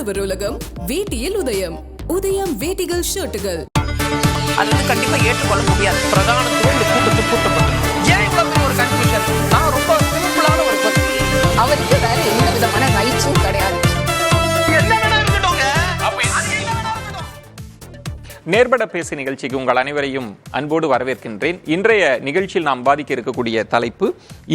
உழவர் உலகம் வேட்டியில் உதயம். உதயம் வேட்டிகள் ஷர்ட்டுகள். அது கண்டிப்பா ஏற்றுக்கொள்ள முடியாது. பிரதானத்துவம் இந்த கூட்டத்தில் கூட்டப்பட்டது. ஏன் இவ்வளவு பெரிய ஒரு கன்ஃபியூஷன்? நான் ரொம்ப சிம்பிளான ஒரு பர்சன். அவருக்கு வேற எந்த விதமான ரைட்ஸும் கிடையாது. நேர்பட பேசு நிகழ்ச்சிக்கு உங்கள் அனைவரையும் அன்போடு வரவேற்கின்றேன். இன்றைய நிகழ்ச்சியில் நாம் பாதிக்க இருக்கக்கூடிய தலைப்பு,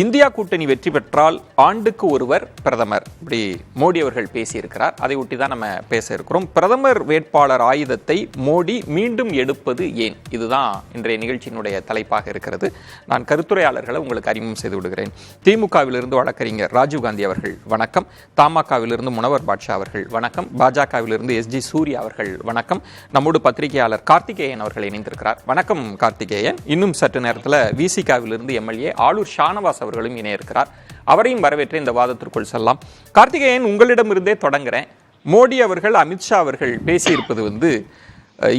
இந்தியா கூட்டணி வெற்றி பெற்றால் ஆண்டுக்கு ஒருவர் பிரதமர். இப்படி மோடி அவர்கள் பேசியிருக்கிறார். அதை ஒட்டி தான் நம்ம பேச இருக்கிறோம். பிரதமர் வேட்பாளர் ஆயுதத்தை மோடி மீண்டும் எடுப்பது ஏன்? இதுதான் இன்றைய நிகழ்ச்சியினுடைய தலைப்பாக இருக்கிறது. நான் கருத்துரையாளர்களை உங்களுக்கு அறிமுகம் செய்து விடுகிறேன். திமுகவிலிருந்து வழக்கறிஞர் ராஜீவ்காந்தி அவர்கள் வணக்கம். தமாகவிலிருந்து முனவர் பாட்ஷா அவர்கள் வணக்கம். பாஜகவிலிருந்து எஸ்ஜி சூர்யா அவர்கள் வணக்கம். நம்மோடு பத்திரிகை கார்த்திகேயன் அவர்கள் இணைந்திருக்கிறார். வணக்கம் கார்த்திகேயன். இன்னும் சற்று நேரத்தில் விசிகாவிலிருந்து எம்எல்ஏ ஆளூர் ஷானவாஸ் அவர்களும் இணைய இருக்கிறார். அவரையும் வரவேற்று இந்த வாதத்திற்குள் செல்லலாம். கார்த்திகேயன், உங்களிடமிருந்தே தொடங்குறேன். மோடி அவர்கள், அமித்ஷா அவர்கள் பேசியிருப்பது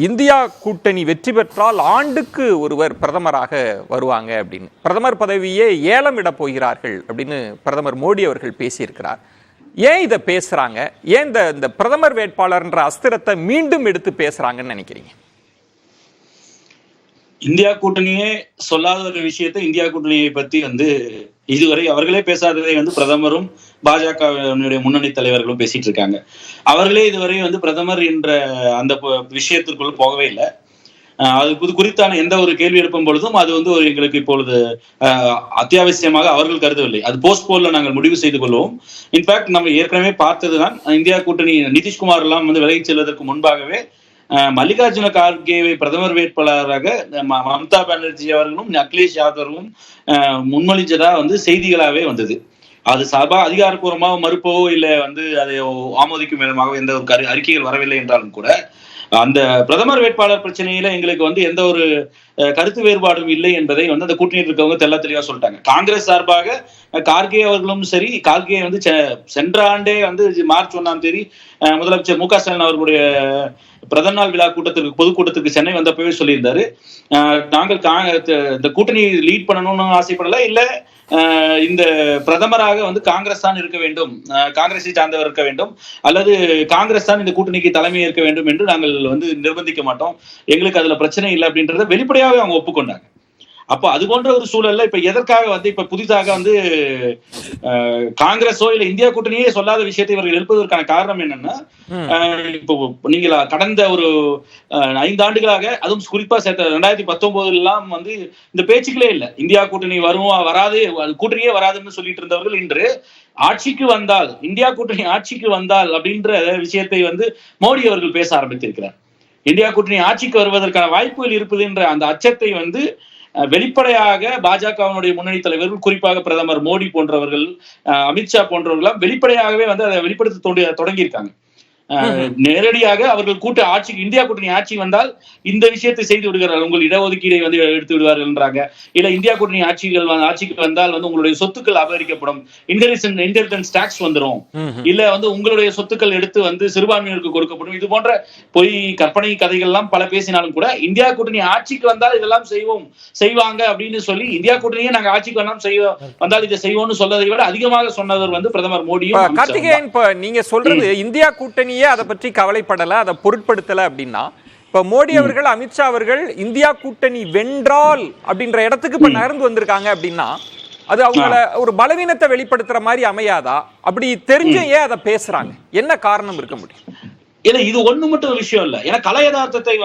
இந்தியா கூட்டணி வெற்றி பெற்றால் ஆண்டுக்கு ஒருவர் பிரதமராக வருவாங்க அப்படின்னு, பிரதமர் பதவியே ஏலம் இட போகிறார்கள் அப்படின்னு பிரதமர் மோடி அவர்கள் பேசியிருக்கிறார். ஏன் இதை பேசுறாங்க? ஏன் இந்த பிரதமர் வேட்பாளர்ன்ற அஸ்திரத்தை மீண்டும் எடுத்து பேசுறாங்கன்னு நினைக்கிறீங்க? இந்தியா கூட்டணியே சொல்லாத ஒரு விஷயத்தை இந்தியா கூட்டணியை பத்தி இதுவரை அவர்களே பேசாததை பிரதமரும் பாஜகவினுடைய முன்னணி தலைவர்களும் பேசிட்டு இருக்காங்க. அவர்களே இதுவரை பிரதமர் என்ற அந்த விஷயத்திற்குள்ள போகவே இல்லை. அது குறித்தான எந்த ஒரு கேள்வி எழுப்பும் பொழுதும் அது ஒரு எங்களுக்கு இப்பொழுது அத்தியாவசியமாக அவர்கள் கருதவில்லை. அது போஸ்ட்போன்ல நாங்கள் முடிவு செய்து கொள்வோம். இன்ஃபேக்ட் நம்ம ஏற்கனவே பார்த்ததுதான், இந்தியா கூட்டணி நிதிஷ்குமார் எல்லாம் விலகிச் செல்வதற்கு முன்பாகவே மல்லிகார்ஜுன கார்கேவை பிரதமர் வேட்பாளராக மம்தா பானர்ஜி அவர்களும் அகிலேஷ் யாதவும் முன்மொழிஞ்சதா செய்திகளாவே வந்தது. அது சபா அதிகாரப்பூர்வமாக மறுப்பவோ இல்லை அதை ஆமோதிக்கும் விதமாக எந்த ஒரு அறிக்கைகள் வரவில்லை என்றாலும் கூட, அந்த பிரதமர் வேட்பாளர் பிரச்சனையில எங்களுக்கு எந்த ஒரு கருத்து வேறுபாடும் இல்லை என்பதை அந்த கூட்டணியில் இருக்கவங்க தெளிவா சொல்லிட்டாங்க. காங்கிரஸ் சார்பாக கார்கே அவர்களும் சரி, கார்கே சென்ற ஆண்டே மார்ச் 1ஆம் தேதி முதலமைச்சர் மு.க. ஸ்டாலின் அவர்களுடைய பிரதம நாள் விழா கூட்டத்திற்கு, பொதுக்கூட்டத்திற்கு சென்னை வந்தப்பவே சொல்லியிருந்தாரு, நாங்கள் இந்த கூட்டணி லீட் பண்ணணும்னு ஆசைப்படல, இல்ல இந்த பிரதமராக காங்கிரஸ் தான் இருக்க வேண்டும், காங்கிரஸை சார்ந்தவர் இருக்க வேண்டும், அல்லது காங்கிரஸ் தான் இந்த கூட்டணிக்கு தலைமை ஏற்க வேண்டும் என்று நாங்கள் நிர்பந்திக்க மாட்டோம், எங்களுக்கு அதுல பிரச்சனை இல்லை அப்படின்றத வெளிப்படையாவே அவங்க ஒப்புக்கொண்டாங்க. அப்போ அது போன்ற ஒரு சூழல்ல இப்ப எதற்காக இப்ப புதிதாக காங்கிரஸோ இல்ல இந்தியா கூட்டணியே சொல்லாத விஷயத்தை இவர்கள் எழுப்பதற்கான காரணம் என்னன்னா, இப்போ நீங்க கடந்த ஒரு 5 ஆண்டுகளாக, அதுவும் குறிப்பா 2019 எல்லாம் இந்த பேச்சுக்களே இல்லை. இந்தியா கூட்டணி வரும் வராது, கூட்டணியே வராதுன்னு சொல்லிட்டு இருந்தவர்கள் இன்று ஆட்சிக்கு வந்தால், இந்தியா கூட்டணி ஆட்சிக்கு வந்தால் அப்படின்ற விஷயத்தை மோடி அவர்கள் பேச ஆரம்பித்திருக்கிறார். இந்தியா கூட்டணி ஆட்சிக்கு வருவதற்கான வாய்ப்புகள் இருப்பது என்ற அந்த அச்சத்தை வெளிப்படையாக பாஜகவினுடைய முன்னணி தலைவர்கள், குறிப்பாக பிரதமர் மோடி போன்றவர்கள், அமித்ஷா போன்றவர்கள் வெளிப்படையாகவே அதை வெளிப்படுத்த தொடங்கியிருக்காங்க. நேரடியாக அவர்கள் ஆட்சிக்கு, இந்தியா கூட்டணி ஆட்சி வந்தால் இந்த விஷயத்தை செய்து விடுகிறார்கள், உங்கள் இடஒதுக்கீடை எடுத்து விடுவார்கள் என்றாங்க. இல்ல இந்தியா கூட்டணி ஆட்சிக்கு வந்தால் உங்களுடைய சொத்துக்கள் அபகரிக்கப்படும், இன்ஹெரிட்டன்ஸ் டாக்ஸ் வந்துடும், இல்ல உங்களுடைய சொத்துக்கள் எடுத்து சிறுபான்மையினருக்கு கொடுக்கப்படும். இது போன்ற பொய் கற்பனை கதைகள் எல்லாம் பல பேசினாலும் கூட, இந்தியா கூட்டணி ஆட்சிக்கு வந்தால் இதெல்லாம் செய்வாங்க அப்படின்னு சொல்லி, இந்தியா கூட்டணியே நாங்க ஆட்சிக்கு வந்தால் இதை செய்வோம்னு சொல்றதை விட அதிகமாக சொன்னவர் பிரதமர் மோடியும். கார்த்திகேயன், இப்ப நீங்க சொல்றது இந்தியா கூட்டணி அதை பற்றி கவலைப்படல, அதை பொருட்படுத்தல அப்படின்னா, இப்ப மோடி அவர்கள், அமித்ஷா அவர்கள் இந்தியா கூட்டணி வென்றால் அப்படின்ற இடத்துக்கு இப்ப நகர்ந்து வந்திருக்காங்க அப்படின்னா, அது அவங்கள ஒரு பலவீனத்தை வெளிப்படுத்துற மாதிரி அமையாதா? அப்படி தெரிஞ்ச ஏன் அதை பேசுறாங்க? என்ன காரணம் இருக்க முடியும்? ஏன்னா இது ஒண்ணு மட்டும் விஷயம் இல்ல. ஏன்னா கலை யதார்த்தத்தை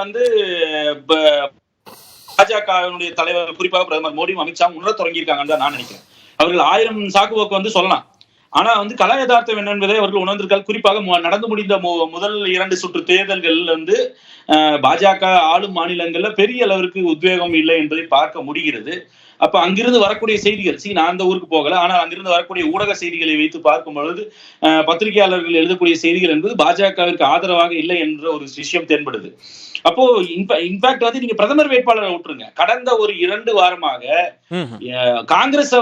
பாஜகவினுடைய தலைவர், குறிப்பாக பிரதமர் மோடியும் அமித்ஷாவும் உணர தொடங்கியிருக்காங்கன்னு தான் நான் நினைக்கிறேன். அவர்கள் 1000 சாக்குவோக்கு சொல்லலாம், ஆனா கலை யதார்த்தம் என்ன என்பதை அவர்கள் உணர்ந்திருக்கால். குறிப்பாக நடந்து முடிந்த முதல் 2 சுற்று தேர்தல்கள் பாஜக ஆளும் மாநிலங்கள்ல பெரிய அளவிற்கு உத்வேகம் இல்லை என்பதை பார்க்க முடிகிறது. அப்ப அங்கிருந்து வரக்கூடிய செய்திகள், நான் அந்த ஊருக்கு போகல, ஆனால் அங்கிருந்து வரக்கூடிய ஊடக செய்திகளை வைத்து பார்க்கும் பொழுது பத்திரிகையாளர்கள் எழுதக்கூடிய செய்திகள் என்பது பாஜகவிற்கு ஆதரவாக இல்லை என்ற ஒரு விஷயம் தென்படுது. அப்போ இன்ஃபேக்ட் நீங்க பிரதமர் வேட்பாளரை விட்டுருங்க, கடந்த ஒரு 2 வாரமாக காங்கிரஸ்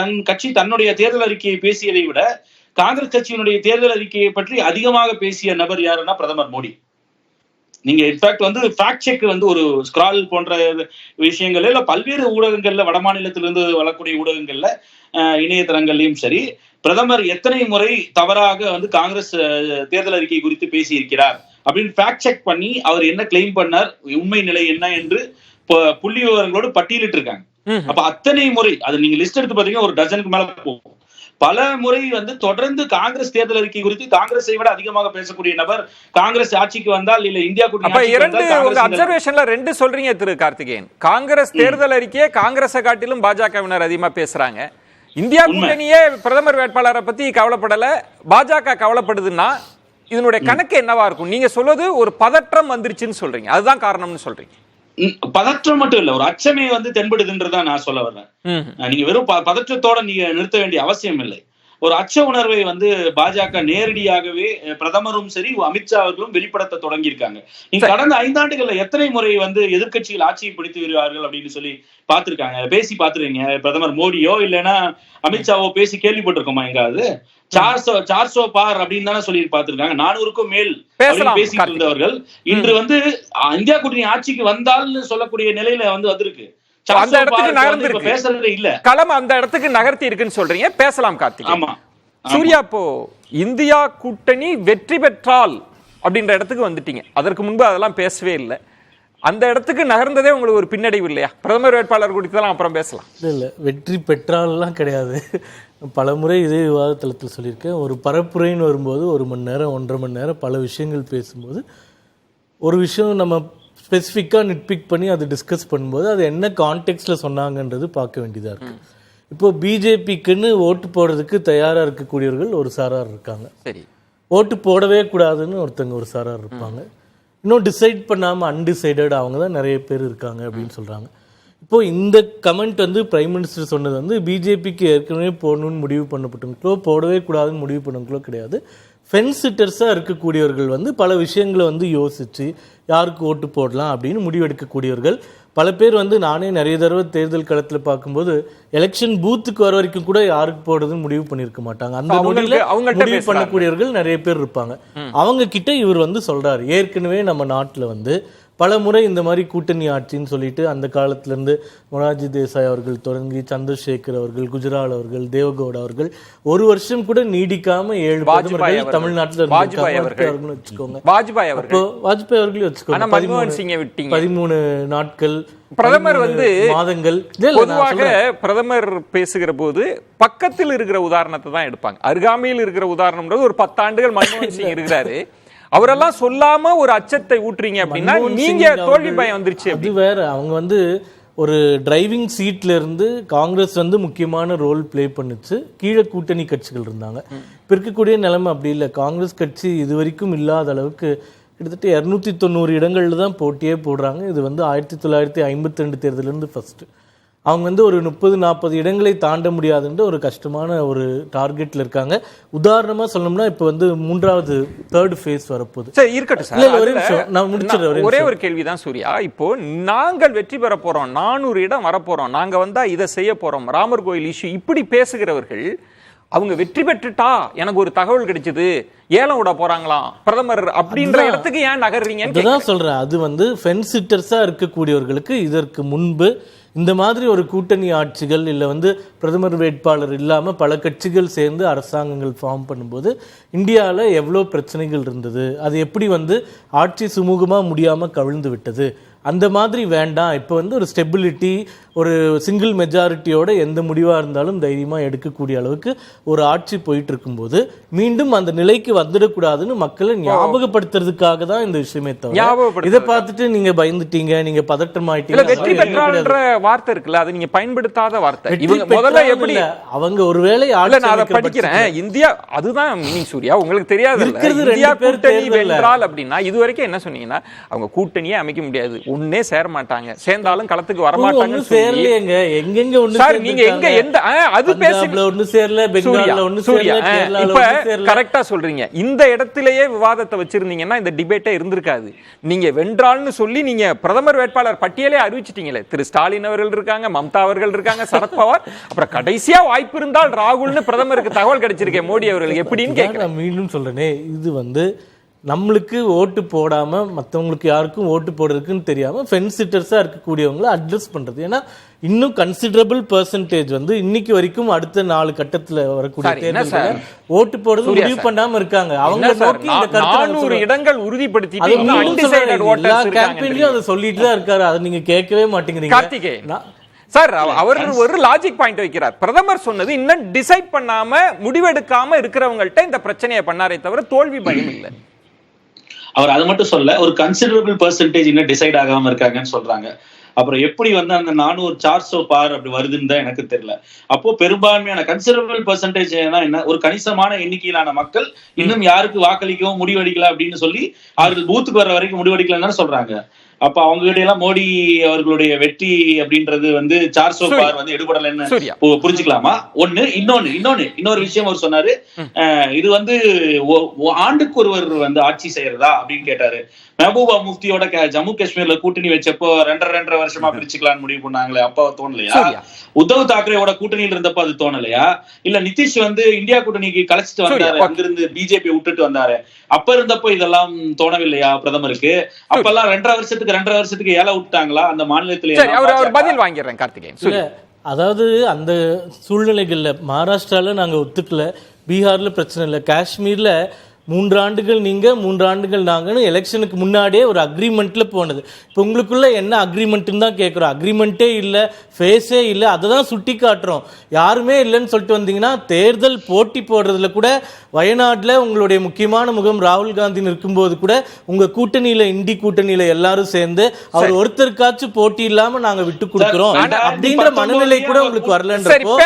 தன் கட்சி தன்னுடைய தேர்தல் அறிக்கையை பேசியதை விட காங்கிரஸ் கட்சியினுடைய தேர்தல் அறிக்கையை பற்றி அதிகமாக பேசிய நபர் யாருன்னா பிரதமர் மோடி. நீங்க இன்ஃபேக்ட் வந்து ஃபேக்ட் செக் வந்து ஒரு ஸ்கிரால் போன்ற விஷயங்கள்ல இல்ல பல்வேறு ஊடகங்கள்ல வடமாநிலத்திலிருந்து வரக்கூடிய ஊடகங்கள்ல இணையதளங்கள்லயும் சரி, பிரதமர் எத்தனை முறை தவறாக வந்து காங்கிரஸ் தேர்தல் அறிக்கை குறித்து பேசி இருக்கிறார் அப்படின்னு ஃபேக்ட் செக் பண்ணி அவர் என்ன கிளைம் பண்ணார், உண்மை நிலை என்ன என்று புள்ளி விவரங்களோடு பட்டியலிட்டு இருக்காங்க. அப்ப அத்தனை முறை அது நீங்க லிஸ்ட் எடுத்து பாத்தீங்கன்னா ஒரு டஜனுக்கு மேல போகும். பல முறை வந்து தொடர்ந்து காங்கிரஸ் தேர்தல் அறிக்கை குறித்து காங்கிரஸை விட அதிகமாக பேசக்கூடிய நபர் காங்கிரஸ் ஆட்சிக்கு வந்தால் இல்ல இந்தியா கூட்டணி ரெண்டு சொல்றீங்க திரு கார்த்திகேயன். காங்கிரஸ் தேர்தல் அறிக்கையை காங்கிரஸை காட்டிலும் பாஜகவினர் அதிகமா பேசுறாங்க. இந்தியா கூட்டணியே பிரதமர் வேட்பாளரை பத்தி கவலைப்படல, பாஜக கவலைப்படுதுன்னா இதனுடைய கணக்கு என்னவா இருக்கும்? நீங்க சொல்வது ஒரு பதற்றம் வந்துருச்சுன்னு சொல்றீங்க, அதுதான் காரணம்னு சொல்றீங்க. பதற்றம் மட்டும் இல்ல, ஒரு அச்சமே வந்து தென்படுதுன்றதா நான் சொல்ல வர்றேன். நீங்க வெறும் பதற்றத்தோட நீங்க நிறுத்த வேண்டிய அவசியம் இல்லை. ஒரு அச்ச உணர்வை வந்து பாஜக நேரடியாகவே பிரதமரும் சரி அமித்ஷா அவர்களும் வெளிப்படுத்த தொடங்கி இருக்காங்க. நீங்க கடந்த 5 ஆண்டுகள்ல எத்தனை முறை வந்து எதிர்கட்சிகள் ஆட்சியை பிடித்து வருவார்கள் அப்படின்னு சொல்லி பாத்துருக்காங்க, பேசி பாத்துருக்கீங்க? பிரதமர் மோடியோ இல்லைன்னா அமித்ஷாவோ பேசி கேள்விப்பட்டிருக்கோமா எங்காவது? 400 பார் அப்படின்னு தானே சொல்லி பாத்துருக்காங்க. 400க்கும் மேல் பேசிட்டு இருந்தவர்கள் இன்று வந்து இந்தியா கூட்டணி ஆட்சிக்கு வந்தால்னு சொல்லக்கூடிய நிலையில வந்து வந்திருக்கு. அந்த இடத்துக்கு நகர்ந்து பேசுறதே இல்ல, களம் அந்த இடத்துக்கு நகர்த்தி இருக்குன்னு சொல்றீங்க. பேசலாம் கார்த்திக். ஆமா சூர்யா, இப்போ இந்தியா கூட்டணி வெற்றி பெற்றால் அப்படின்ற இடத்துக்கு வந்துட்டீங்க. அதற்கு முன்பு அதெல்லாம் பேசவே இல்லை. அந்த இடத்துக்கு நகர்ந்ததே உங்களுக்கு ஒரு பின்னடைவு இல்லையா? பிரதமர் வேட்பாளர் குறித்தெல்லாம் அப்புறம் பேசலாம். இல்லை, வெற்றி பெற்றாலாம் கிடையாது. பல முறை இதே விவாத தளத்தில் சொல்லியிருக்கேன். ஒரு பரப்புரைன்னு வரும்போது 1 மணி நேரம் 1.5 மணி நேரம் பல விஷயங்கள் பேசும்போது ஒரு விஷயம் நம்ம ஸ்பெசிஃபிக்காக நிட்பிக் பண்ணி அதை டிஸ்கஸ் பண்ணும்போது அது என்ன கான்டெக்ட்ஸில் சொன்னாங்கன்றது பார்க்க வேண்டியதாக இருக்குது. இப்போது பிஜேபிக்குன்னு ஓட்டு போடுறதுக்கு தயாராக இருக்கக்கூடியவர்கள் ஒரு சாரார் இருக்காங்க. சரி, ஓட்டு போடவே கூடாதுன்னு ஒருத்தங்க ஒரு சாரார் இருப்பாங்க. இன்னும் டிசைட் பண்ணாமல் அன்டிசைடட் அவங்க தான் நிறைய பேர் இருக்காங்க அப்படின்னு சொல்கிறாங்க. இப்போது இந்த கமெண்ட் வந்து பிரைம் மினிஸ்டர் சொன்னது வந்து பிஜேபிக்கு ஏற்கனவே போடணும்னு முடிவு பண்ணப்பட்டவங்களோ போடவே கூடாதுன்னு முடிவு பண்ணவங்களோ கிடையாது. ஃபென்ஸ் சிட்டர்ஸாக இருக்கக்கூடியவர்கள் வந்து பல விஷயங்களை வந்து யோசித்து யாருக்கு ஓட்டு போடலாம் அப்படின்னு முடிவெடுக்கக்கூடியவர்கள் பல பேர் வந்து நானே நிறைய தடவை தேர்தல் களத்தில் பார்க்கும்போது எலெக்ஷன் பூத்துக்கு வர வரைக்கும் கூட யாருக்கு போடுறதுன்னு முடிவு பண்ணியிருக்க மாட்டாங்க. அந்த நொடியில் முடிவு பண்ணக்கூடியவர்கள் நிறைய பேர் இருப்பாங்க. அவங்க கிட்ட இவர் வந்து சொல்றாரு, ஏற்கனவே நம்ம நாட்டில் வந்து பல முறை இந்த மாதிரி கூட்டணி ஆட்சின்னு சொல்லிட்டு அந்த காலத்திலேருந்து மொரார்ஜி தேசாய் அவர்கள் தொடங்கி சந்திரசேகர் அவர்கள், குஜரால் அவர்கள், தேவகவுடா அவர்கள் 1 வருஷம் கூட நீடிக்காம 7 பிரதமர்கள் தமிழ்நாட்டில் வாஜ்பாய் அவர்களையும் வச்சுக்கோங்க. 13 நாட்கள் பிரதமர் வந்து மாதங்கள். பொதுவாக பிரதமர் பேசுகிற போது பக்கத்தில் இருக்கிற உதாரணத்தை தான் எடுப்பாங்க. அருகாமையில் இருக்கிற உதாரணம்ன்றது ஒரு 10 ஆண்டுகள் மன்மோகன் சிங் இருக்கிறாரு. அவரெல்லாம் சொல்லாம ஒரு அச்சத்தை ஊட்டுறீங்க அப்படின்னா நீங்க தோல்வி பயம் வந்துருச்சு. அது வேற. அவங்க வந்து ஒரு டிரைவிங் சீட்ல இருந்து காங்கிரஸ் வந்து முக்கியமான ரோல் பிளே பண்ணுச்சு. கீழே கூட்டணி கட்சிகள் இருந்தாங்க. இப்ப இருக்கக்கூடிய நிலைமை அப்படி இல்லை. காங்கிரஸ் கட்சி இது வரைக்கும் இல்லாத அளவுக்கு கிட்டத்தட்ட 290 இடங்கள்ல தான் போட்டியே போடுறாங்க. இது வந்து 1952 தேர்தலிருந்து ஃபர்ஸ்ட். அவங்க வந்து ஒரு 30-40 இடங்களை தாண்ட முடியாதுன்ற ஒரு கஷ்டமான ஒரு டார்கெட்ல இருக்காங்க. உதாரணமா சொல்லணும்னா இப்ப வந்து 3வது 3rd ஃபேஸ் வரப்போகுது. சரி, இருக்கட்டும் சார், நான் முடிச்சிடுறேன். ஒரே ஒரு கேள்விதான் சூர்யா. இப்போ நாங்கள் வெற்றி பெற போறோம், 400 இடம் வரப்போறோம், நாங்க வந்தா இதை செய்ய போறோம், ராமர் கோயில் இஷ்யூ, இப்படி பேசுகிறவர்கள் அவங்க வெற்றி பெற்றுட்டா எனக்கு ஒரு தகவல் கிடைச்சது, ஏலம் விட போறாங்களாம் பிரதமர் அப்படின்ற இடத்துக்கு ஏன் நகர்றீங்க? அதுதான் சொல்றேன். அது வந்து ஃபென்ஸ் சிட்டர்ஸா இருக்கக்கூடியவர்களுக்கு இதற்கு முன்பு இந்த மாதிரி ஒரு கூட்டணி ஆட்சிகள் இல்லை வந்து பிரதமர் வேட்பாளர் இல்லாமல் பல கட்சிகள் சேர்ந்து அரசாங்கங்கள் ஃபார்ம் பண்ணும்போது இந்தியாவில் எவ்வளோ பிரச்சனைகள் இருந்தது, அது எப்படி வந்து ஆட்சி சுமூகமாக முடியாமல் கவிழ்ந்து விட்டது, அந்த மாதிரி வேண்டாம். இப்போ வந்து ஒரு ஸ்டெபிலிட்டி, ஒரு சிங்கிள் மெஜாரிட்டியோட எந்த முடிவாக இருந்தாலும் தைரியமாக எடுக்கக்கூடிய அளவுக்கு ஒரு ஆட்சி போயிட்டு இருக்கும்போது மீண்டும் அந்த நிலைக்கு வந்துடக்கூடாதுன்னு மக்களை ஞாபகப்படுத்துறதுக்காக தான் இந்த விஷயமே தவிர இதை பார்த்துட்டு நீங்க பயந்துட்டீங்க, நீங்க பதற்றமாயிட்டீங்க. வெற்றி பெற்றான்ற வார்த்தை இருக்குல்ல, அதை நீங்க பயன்படுத்தாத வார்த்தை. இவங்க முதல்ல எப்படி அவங்க ஒருவேளை நான் அதை படிக்கிறேன் இந்தியா, அதுதான் மீனிங் சூர்யா. உங்களுக்கு தெரியாது இந்தியா கூட்டணி வென்றால் அப்படின்னா இது வரைக்கும் என்ன சொன்னீங்கன்னா அவங்க கூட்டணியே அமைக்க முடியாது, ஒன்னே சேர மாட்டாங்க, சேர்ந்தாலும் களத்துக்கு வர மாட்டாங்க. சேரலையேங்க, எங்கெங்க ஒண்ணு சார் நீங்க எங்க எந்த அது பேசல, ஒண்ணு சேரல, பெங்கால்ல ஒண்ணு சேரல, கேரளால ஒண்ணு சேரல. கரெக்ட்டா சொல்றீங்க. இந்த இடத்திலேயே விவாதத்தை வச்சிருந்தீங்கன்னா இந்த டிபேட்டே இருந்திருக்காது. நீங்க வென்றால்னு சொல்லி நீங்க பிரதமர் வேட்பாளர் பட்டியலே அறிவிச்சிட்டீங்களே. திரு ஸ்டாலின் அவர்கள் இருக்காங்க, மம்தா அவர்கள் இருக்காங்க, சரத்பவார், அப்புறம் கடைசியா வாய்ப்பு இருந்தால் ராகுல்னு பிரதமருக்கு தகவல் கிடைச்சிருக்கேன் மோடி அவர்களுக்கு எப்படின்னு கேட்கிறேன். மீண்டும் சொல்றேனே, இது வந்து நம்மளுக்கு ஓட்டு போடாம மற்றவங்களுக்கு யாருக்கும் ஓட்டு போடுறதுக்குன்னு தெரியாம ஃபென்ஸ் சிட்டர்ஸா இருக்கக்கூடியவங்களை அட்ரஸ் பண்றது. ஏன்னா இன்னும் கன்சிடரபிள் பெர்சன்டேஜ் வந்து இன்னைக்கு வரைக்கும் அடுத்த 4 கட்டத்துல வரக்கூடிய தேர்தல்கள் ஓட்டு போடுறது முடிவு பண்ணாம இருக்காங்க. அவங்க நோக்கி இந்த கருத்து 400 இடங்கள் உறுதிப்படுத்திட்டு கேம்பெயின்லயும் அதை சொல்லிட்டு தான் இருக்காரு. அதை நீங்க கேட்கவே மாட்டேங்கிறீங்க. கார்த்திகேயன் சார், அவர் ஒரு லாஜிக் பாயிண்ட் வைக்கிறார். பிரதமர் சொன்னது இன்னும் டிசைட் பண்ணாம முடிவெடுக்காம இருக்கிறவங்கள்ட்ட இந்த பிரச்சனையை பண்ணாரே தவிர தோல்வி பயம் இல்லை. அவர் அது மட்டும் சொல்ல, ஒரு கன்சிடரபிள் பெர்சன்டேஜ் இன்னும் டிசைட் ஆகாம இருக்காங்கன்னு சொல்றாங்க. அப்புறம் எப்படி வந்து அந்த 400 பார் அப்படி வருதுன்னு தான் எனக்கு தெரியல. அப்போ பெரும்பான்மையான கன்சிடரபிள் பெர்சன்டேஜ் என்ன, ஒரு கணிசமான எண்ணிக்கையிலான மக்கள் இன்னும் யாருக்கு வாக்களிக்கவும் முடிவெடுக்கல அப்படின்னு சொல்லி அவர்கள் பூத்துக்கு வர்ற வரைக்கும் முடிவெடுக்கலன்னு சொல்றாங்க. அப்ப அவங்க கிட்ட எல்லாம் மோடி அவர்களுடைய வெற்றி அப்படின்றது வந்து 400 பார் வந்து எடுபடலன்னு புரிஞ்சுக்கலாமா? இன்னொரு விஷயம் அவர் சொன்னாரு, இது வந்து ஆண்டுக்கு ஒருவர் வந்து ஆட்சி செய்யறதா அப்படின்னு கேட்டாரு. மெஹபூபா முஃப்தியோட ஜம்மு காஷ்மீர்ல கூட்டணி வச்சப்போ 2.5 வருஷமா பிரிச்சுக்கலான்னு முடிவு பண்ணாங்களே, அப்ப தோணலையா? உத்தவ் தாக்கரேவோட கூட்டணியில இருந்தப்ப அது தோணலையா? இல்ல நிதிஷ் வந்து இந்தியா கூட்டணிக்கு கலைச்சிட்டு வந்தாரு, அங்கிருந்து பிஜேபி விட்டுட்டு வந்தாரு, அப்ப இருந்தப்போ இதெல்லாம் தோணவில்லையா பிரதமருக்கு? அப்பெல்லாம் 2.5 வருஷத்துக்கு ஏல விட்டாங்களா அந்த மாநிலத்திலே? பதில் வாங்கிடுறேன் கார்த்திகேயன். அதாவது அந்த சூழ்நிலைகள்ல மகாராஷ்டிரால நாங்க ஒத்துக்கல, பீகார்ல பிரச்சனை இல்லை, காஷ்மீர்ல 3 ஆண்டுகள் நீங்க 3 ஆண்டுகள் நாங்கன்னு எலெக்ஷனுக்கு முன்னாடியே ஒரு அக்ரிமெண்ட்ல போனது. இப்போ உங்களுக்குள்ள என்ன அக்ரிமெண்ட்னு தான் கேட்குறோம். அக்ரிமெண்ட்டே இல்லை, ஃபேஸே இல்லை, அதை தான் சுட்டி காட்டுறோம். யாருமே இல்லைன்னு சொல்லிட்டு வந்தீங்கன்னா தேர்தல் போட்டி போடுறதுல கூட வயநாட்டில் உங்களுடைய முக்கியமான முகம் ராகுல் காந்தின்னு இருக்கும்போது கூட உங்க கூட்டணியில இண்டி கூட்டணியில எல்லாரும் சேர்ந்து அவர் ஒருத்தருக்காச்சும் போட்டி இல்லாம நாங்க விட்டு கொடுக்குறோம் அப்படின்ற மனநிலை கூட உங்களுக்கு வரலன்றப்போ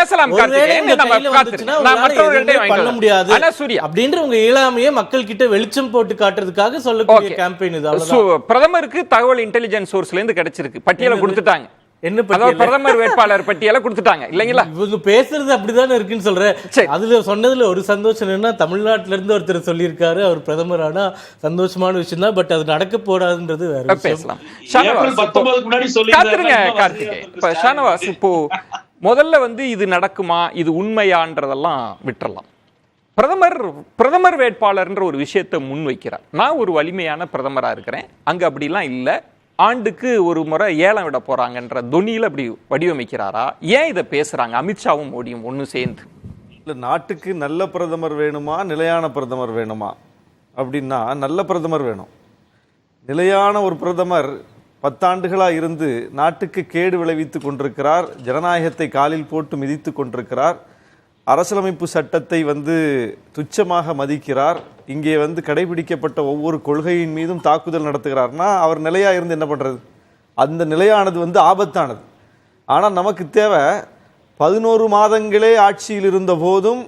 பண்ண முடியாது அப்படின்ற உங்க இயலாமையை மக்கள் கிட்ட வெளிச்சம் போட்டு காட்டுறதுக்காக சொல்லக்கூடிய கேம்பெயின் இது. பிரதமருக்கு தகவல் இன்டெலிஜென்ஸ் சோர்ஸ்ல இருந்து கிடைச்சிருக்கு, பட்டியலை கொடுத்துட்டாங்க. என்ன பிரதமர் வேட்பாளர் பட்டியலை கொடுத்துட்டாங்க இல்லைங்களா? இவங்க பேசுறது அப்படிதானே இருக்குன்னு சொல்றேன். அதுல சொன்னதுல ஒரு சந்தோஷம் என்னன்னா, தமிழ்நாட்டுல இருந்து ஒருத்தர் சொல்லியிருக்காரு அவர் பிரதமர் ஆனா சந்தோஷமான விஷயம் தான். பட் அது நடக்க போடாதுன்றது வேற பேசலாம். ஷானவாஸ், இப்போ முதல்ல வந்து இது நடக்குமா, இது உண்மையான்றதெல்லாம் விட்டுறலாம். பிரதமர் வேட்பாளர்ன்ற ஒரு விஷயத்தை முன்வைக்கிறார். நான் ஒரு வலிமையான பிரதமரா இருக்கிறேன், அங்க அப்படிலாம் இல்லை, ஆண்டுக்கு ஒரு முறை ஏலம் விட போறாங்கன்ற தொனியில அப்படி வடிவமைக்கிறாரா? ஏன் இதை பேசுறாங்க அமித்ஷாவும் மோடியும் ஒன்னு சேர்ந்து? இல்லை, நாட்டுக்கு நல்ல பிரதமர் வேணுமா நிலையான பிரதமர் வேணுமா அப்படின்னா நல்ல பிரதமர் வேணும். நிலையான ஒரு பிரதமர் 10 ஆண்டுகளாக இருந்து நாட்டுக்கு கேடு விளைவித்து கொண்டிருக்கிறார், ஜனநாயகத்தை காலில் போட்டு மிதித்து கொண்டிருக்கிறார், அரசியலமைப்பு சட்டத்தை வந்து துச்சமாக மதிக்கிறார், இங்கே வந்து கடைபிடிக்கப்பட்ட ஒவ்வொரு கொள்கையின் மீதும் தாக்குதல் நடத்துகிறார்னா அவர் நிலையாக இருந்து என்ன பண்ணுறது? அந்த நிலையானது வந்து ஆபத்தானது. ஆனால் நமக்கு தேவை 11 மாதங்களே ஆட்சியில் இருந்த போதும்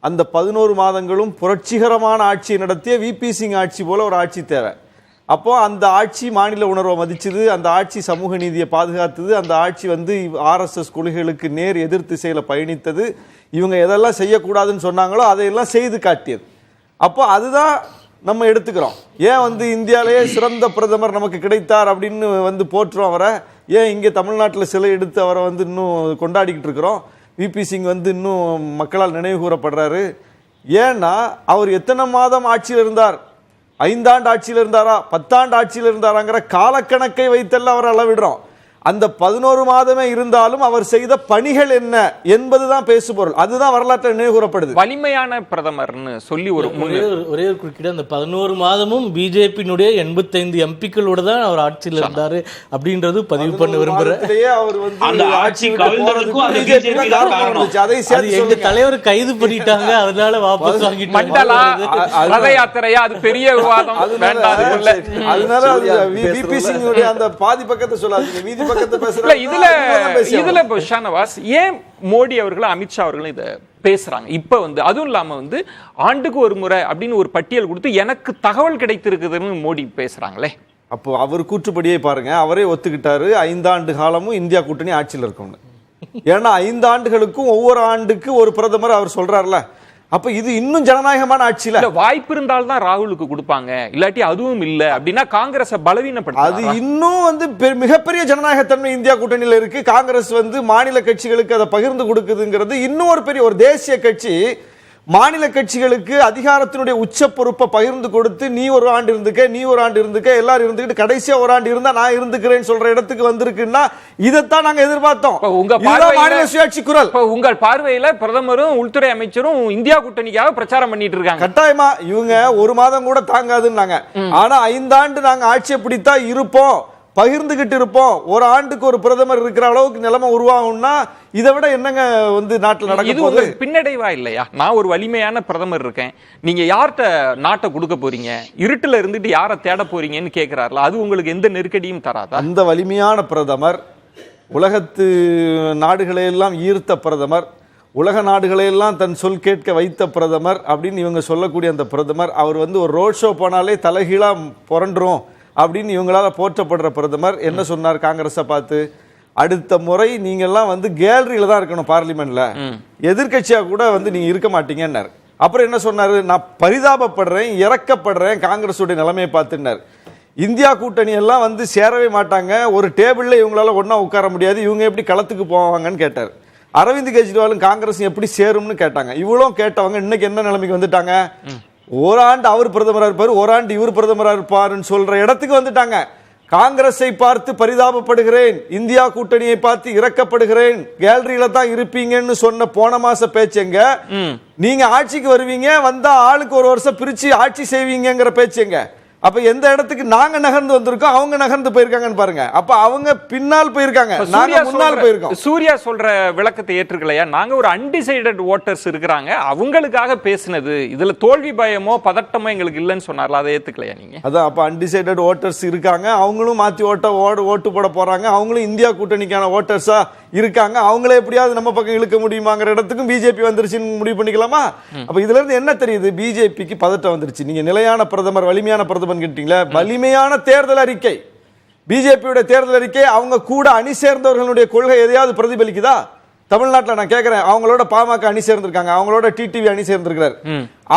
அந்த 11 மாதங்களும் புரட்சிகரமான ஆட்சியை நடத்திய விபி சிங் ஆட்சி போல ஒரு ஆட்சி தேவை. அப்போ அந்த ஆட்சி மாநில உணர்வை மதிச்சது, அந்த ஆட்சி சமூக நீதியை பாதுகாத்தது, அந்த ஆட்சி வந்து ஆர்எஸ்எஸ் கொள்கைகளுக்கு நேர் எதிர் திசையில் பயணித்தது, இவங்க எதெல்லாம் செய்யக்கூடாதுன்னு சொன்னாங்களோ அதையெல்லாம் செய்து காட்டியது. அப்போ அதுதான் நம்ம எடுத்துக்கிறோம். ஏன் வந்து இந்தியாவிலேயே சிறந்த பிரதமர் நமக்கு கிடைத்தார் அப்படின்னு வந்து போற்றுறோம் அவரை, ஏன் இங்கே தமிழ்நாட்டில் சிலை எடுத்து அவரை வந்து இன்னும் கொண்டாடிக்கிட்டு இருக்கிறோம், விபி சிங் வந்து இன்னும் மக்களால் நினைவு கூறப்படுறாரு? ஏன்னா அவர் எத்தனை மாதம் ஆட்சியில் இருந்தார், 5 ஆண்டு ஆட்சியில் இருந்தாரா 10 ஆண்டு ஆட்சியில் இருந்தாராங்கிற காலக்கணக்கை வைத்தெல்லாம் அவர் அளவிடுறோம். அந்த 11 மாதமே இருந்தாலும் அவர் செய்த பணிகள் என்ன என்பதுதான் பேசுபொருள். அதுதான் வரலாற்றை நினைவுகூரப்படுது. வலிமையான பிரதமர்னு சொல்லி ஒரே ஒரு குறுக்கிட அந்த 11 மாதமும் பிஜேபியினுடைய 85 எம்பிக்களோட தான் அவர் ஆட்சியில் இருந்தாரு அப்படின்றது பதிவு பண்ண விரும்புறேன். எங்க தலைவர் கைது பண்ணிட்டாங்க, அதனால வாபஸ் வாங்கிட்டு ரத யாத்திரையா அது பெரிய விவாதம் வேண்டாம். அதனால விபி சிங் அந்த பாதி பக்கத்தை சொல்லாதீங்க, இதுல ஷானவாஸ் ஏன் மோடி அவர்களும் அமித்ஷா அவர்களும் இதை பேசுறாங்க? இப்ப வந்து அதுவும் இல்லாம வந்து ஆண்டுக்கு ஒரு முறை அப்படின்னு ஒரு பட்டியல் கொடுத்து எனக்கு தகவல் கிடைத்திருக்குதுன்னு மோடி பேசுறாங்களே. அப்போ அவர் கூற்றுப்படியே பாருங்க, அவரே ஒத்துக்கிட்டாரு 5 ஆண்டு காலமும் இந்தியா கூட்டணி ஆட்சியில் இருக்கணும். ஏன்னா 5 ஆண்டுகளுக்கும் ஒவ்வொரு ஆண்டுக்கு ஒரு பிரதமர் அவர் சொல்றாருல, அப்ப இது இன்னும் ஜனநாயகமான ஆட்சியில வாய்ப்பு இருந்தால்தான் ராகுலுக்கு கொடுப்பாங்க, இல்லாட்டி அதுவும் இல்ல அப்படின்னா காங்கிரஸ் பலவீனப்படுத்த அது இன்னும் வந்து மிகப்பெரிய ஜனநாயகத்தன்மை இந்தியா கூட்டணியில இருக்கு. காங்கிரஸ் வந்து மாநில கட்சிகளுக்கு அதை பகிர்ந்து கொடுக்குதுங்கிறது இன்னும் ஒரு பெரிய ஒரு தேசிய கட்சி மாநில கட்சிகளுக்கு அதிகாரத்தினுடைய உச்ச பொறுப்பை பகிர்ந்து கொடுத்து நீ ஒரு ஆண்டு இருந்துக்க, நீ ஒரு ஆண்டு இருந்துக்க, எல்லாரும் இருந்துக்கிட்டு கடைசியா ஒரு ஆண்டு இருந்தா நான் இருந்துக்கிறேன்னு சொல்ற இடத்துக்கு வந்திருக்குன்னா இதைத்தான் நாங்க எதிர்பார்த்தோம். மாநில சுயாட்சி குரல். உங்கள் பார்வையில பிரதமரும் உள்துறை அமைச்சரும் இந்தியா கூட்டணிக்காக பிரச்சாரம் பண்ணிட்டு இருக்காங்க. கட்டாயமா இவங்க ஒரு மாதம் கூட தாங்காதுன்னாங்க. ஆனா 5 ஆண்டு நாங்க ஆட்சியை பிடித்தா இருப்போம், பகிர்ந்துகிட்டு இருப்போம், ஒரு ஆண்டுக்கு ஒரு பிரதமர் இருக்கிற அளவுக்கு நிலைமை உருவாகும்னா இதை விட என்னங்க நாட்டில் நடக்கும்? இது பின்னடைவா இல்லையா? நான் ஒரு வலிமையான பிரதமர் இருக்கேன், நீங்க யார்கிட்ட நாட்டை கொடுக்க போறீங்க, இருட்டுல இருந்துட்டு யாரை தேட போறீங்கன்னு கேட்கிறாருல, அது உங்களுக்கு எந்த நெருக்கடியும் தராதா? அந்த வலிமையான பிரதமர், உலகத்து நாடுகளை எல்லாம் ஈர்த்த பிரதமர், உலக நாடுகளையெல்லாம் தன் சொல் கேட்க வைத்த பிரதமர் அப்படின்னு இவங்க சொல்லக்கூடிய அந்த பிரதமர், அவர் ஒரு ரோட் ஷோ போனாலே தலைகீழா புரண்டுரும் அப்படின்னு இவங்களால போற்றப்படுற பிரதமர் என்ன சொன்னார் காங்கிரஸை பார்த்து? அடுத்த முறை நீங்கெல்லாம் கேலரியில தான் இருக்கணும், பார்லிமெண்ட்ல எதிர்கட்சியா கூட நீங்க இருக்க மாட்டீங்கன்னார். அப்புறம் என்ன சொன்னாரு? நான் பரிதாபப்படுறேன், இறக்கப்படுறேன் காங்கிரஸுடைய நிலைமையை பார்த்துன்னார். இந்தியா கூட்டணி எல்லாம் சேரவே மாட்டாங்க, ஒரு டேபிள்ல இவங்களால ஒன்னா உட்கார முடியாது, இவங்க எப்படி களத்துக்கு போவாங்கன்னு கேட்டார். அரவிந்த் கெஜ்ரிவாலும் காங்கிரஸ் எப்படி சேரும்னு கேட்டாங்க. இவ்வளவு கேட்டவங்க இன்னைக்கு என்ன நிலைமைக்கு வந்துட்டாங்க? ஓராண்டு அவர் பிரதமரா இருப்பார், ஓராண்டு இவர் பிரதமரா இருப்பாருன்னு சொல்ற இடத்துக்கு வந்துட்டாங்க. காங்கிரஸை பார்த்து பரிதாபப்படுகிறேன், இந்தியா கூட்டணியை பார்த்து இறக்கப்படுகிறேன், கேலரியில தான் இருப்பீங்கன்னு சொன்ன போன மாச பேச்செங்க, நீங்க ஆட்சிக்கு வருவீங்க, வந்தா ஆளுக்கு ஒரு வருஷம் பிரிச்சு ஆட்சி செய்வீங்கிற பேச்செங்க. அப்ப எந்த இடத்துக்கு நாங்க நகர்ந்து வந்திருக்கோம், அவங்க நகர்ந்து போயிருக்காங்கன்னு பாருங்க. அப்ப அவங்க பின்னால் போயிருக்காங்க, நாங்க முன்னால் போயிருக்கோம். சூர்யா சொல்ற விளக்கத்தை ஏற்றுக்கலையா? நாங்க ஒரு அன்டிசைடட் ஓட்டர்ஸ் இருக்கிறாங்க, அவங்களுக்காக பேசினது, இதுல தோல்வி பயமோ பதட்டமோ எங்களுக்கு இல்லைன்னு சொன்னார்ல, அதை ஏத்துக்கலையா நீங்க? அதான், அப்ப அன்டிசைடட் ஓட்டர்ஸ் இருக்காங்க, அவங்களும் மாத்தி ஓட்டு போட போறாங்க, அவங்களும் இந்தியா கூட்டணிக்கான ஓட்டர்ஸா இருக்காங்க, அவங்களே எப்படியாவது நம்ம பக்கம் இழுக்க முடியுமாங்கிற இடத்துக்கும் பிஜேபி வந்துருச்சுன்னு முடிவு பண்ணிக்கலாமா? அப்ப இதுல இருந்து என்ன தெரியுது? பிஜேபிக்கு பதட்டம் வந்துருச்சு. நீங்க நிலையான பிரதமர், வலிமையான பிரதமர் கேட்டீங்களா? வலிமையான தேர்தல் அறிக்கை, பிஜேபியோட தேர்தல் அறிக்கை, அவங்க கூட அணி சேர்ந்தவர்களுடைய கொள்கை எதையாவது பிரதிபலிக்குதா? தமிழ்நாட்டில் நான் கேட்கிறேன், அவங்களோட பாமக அணி சேர்ந்திருக்காங்க, அவங்களோட டிடிவி அணி சேர்ந்திருக்கிறார்,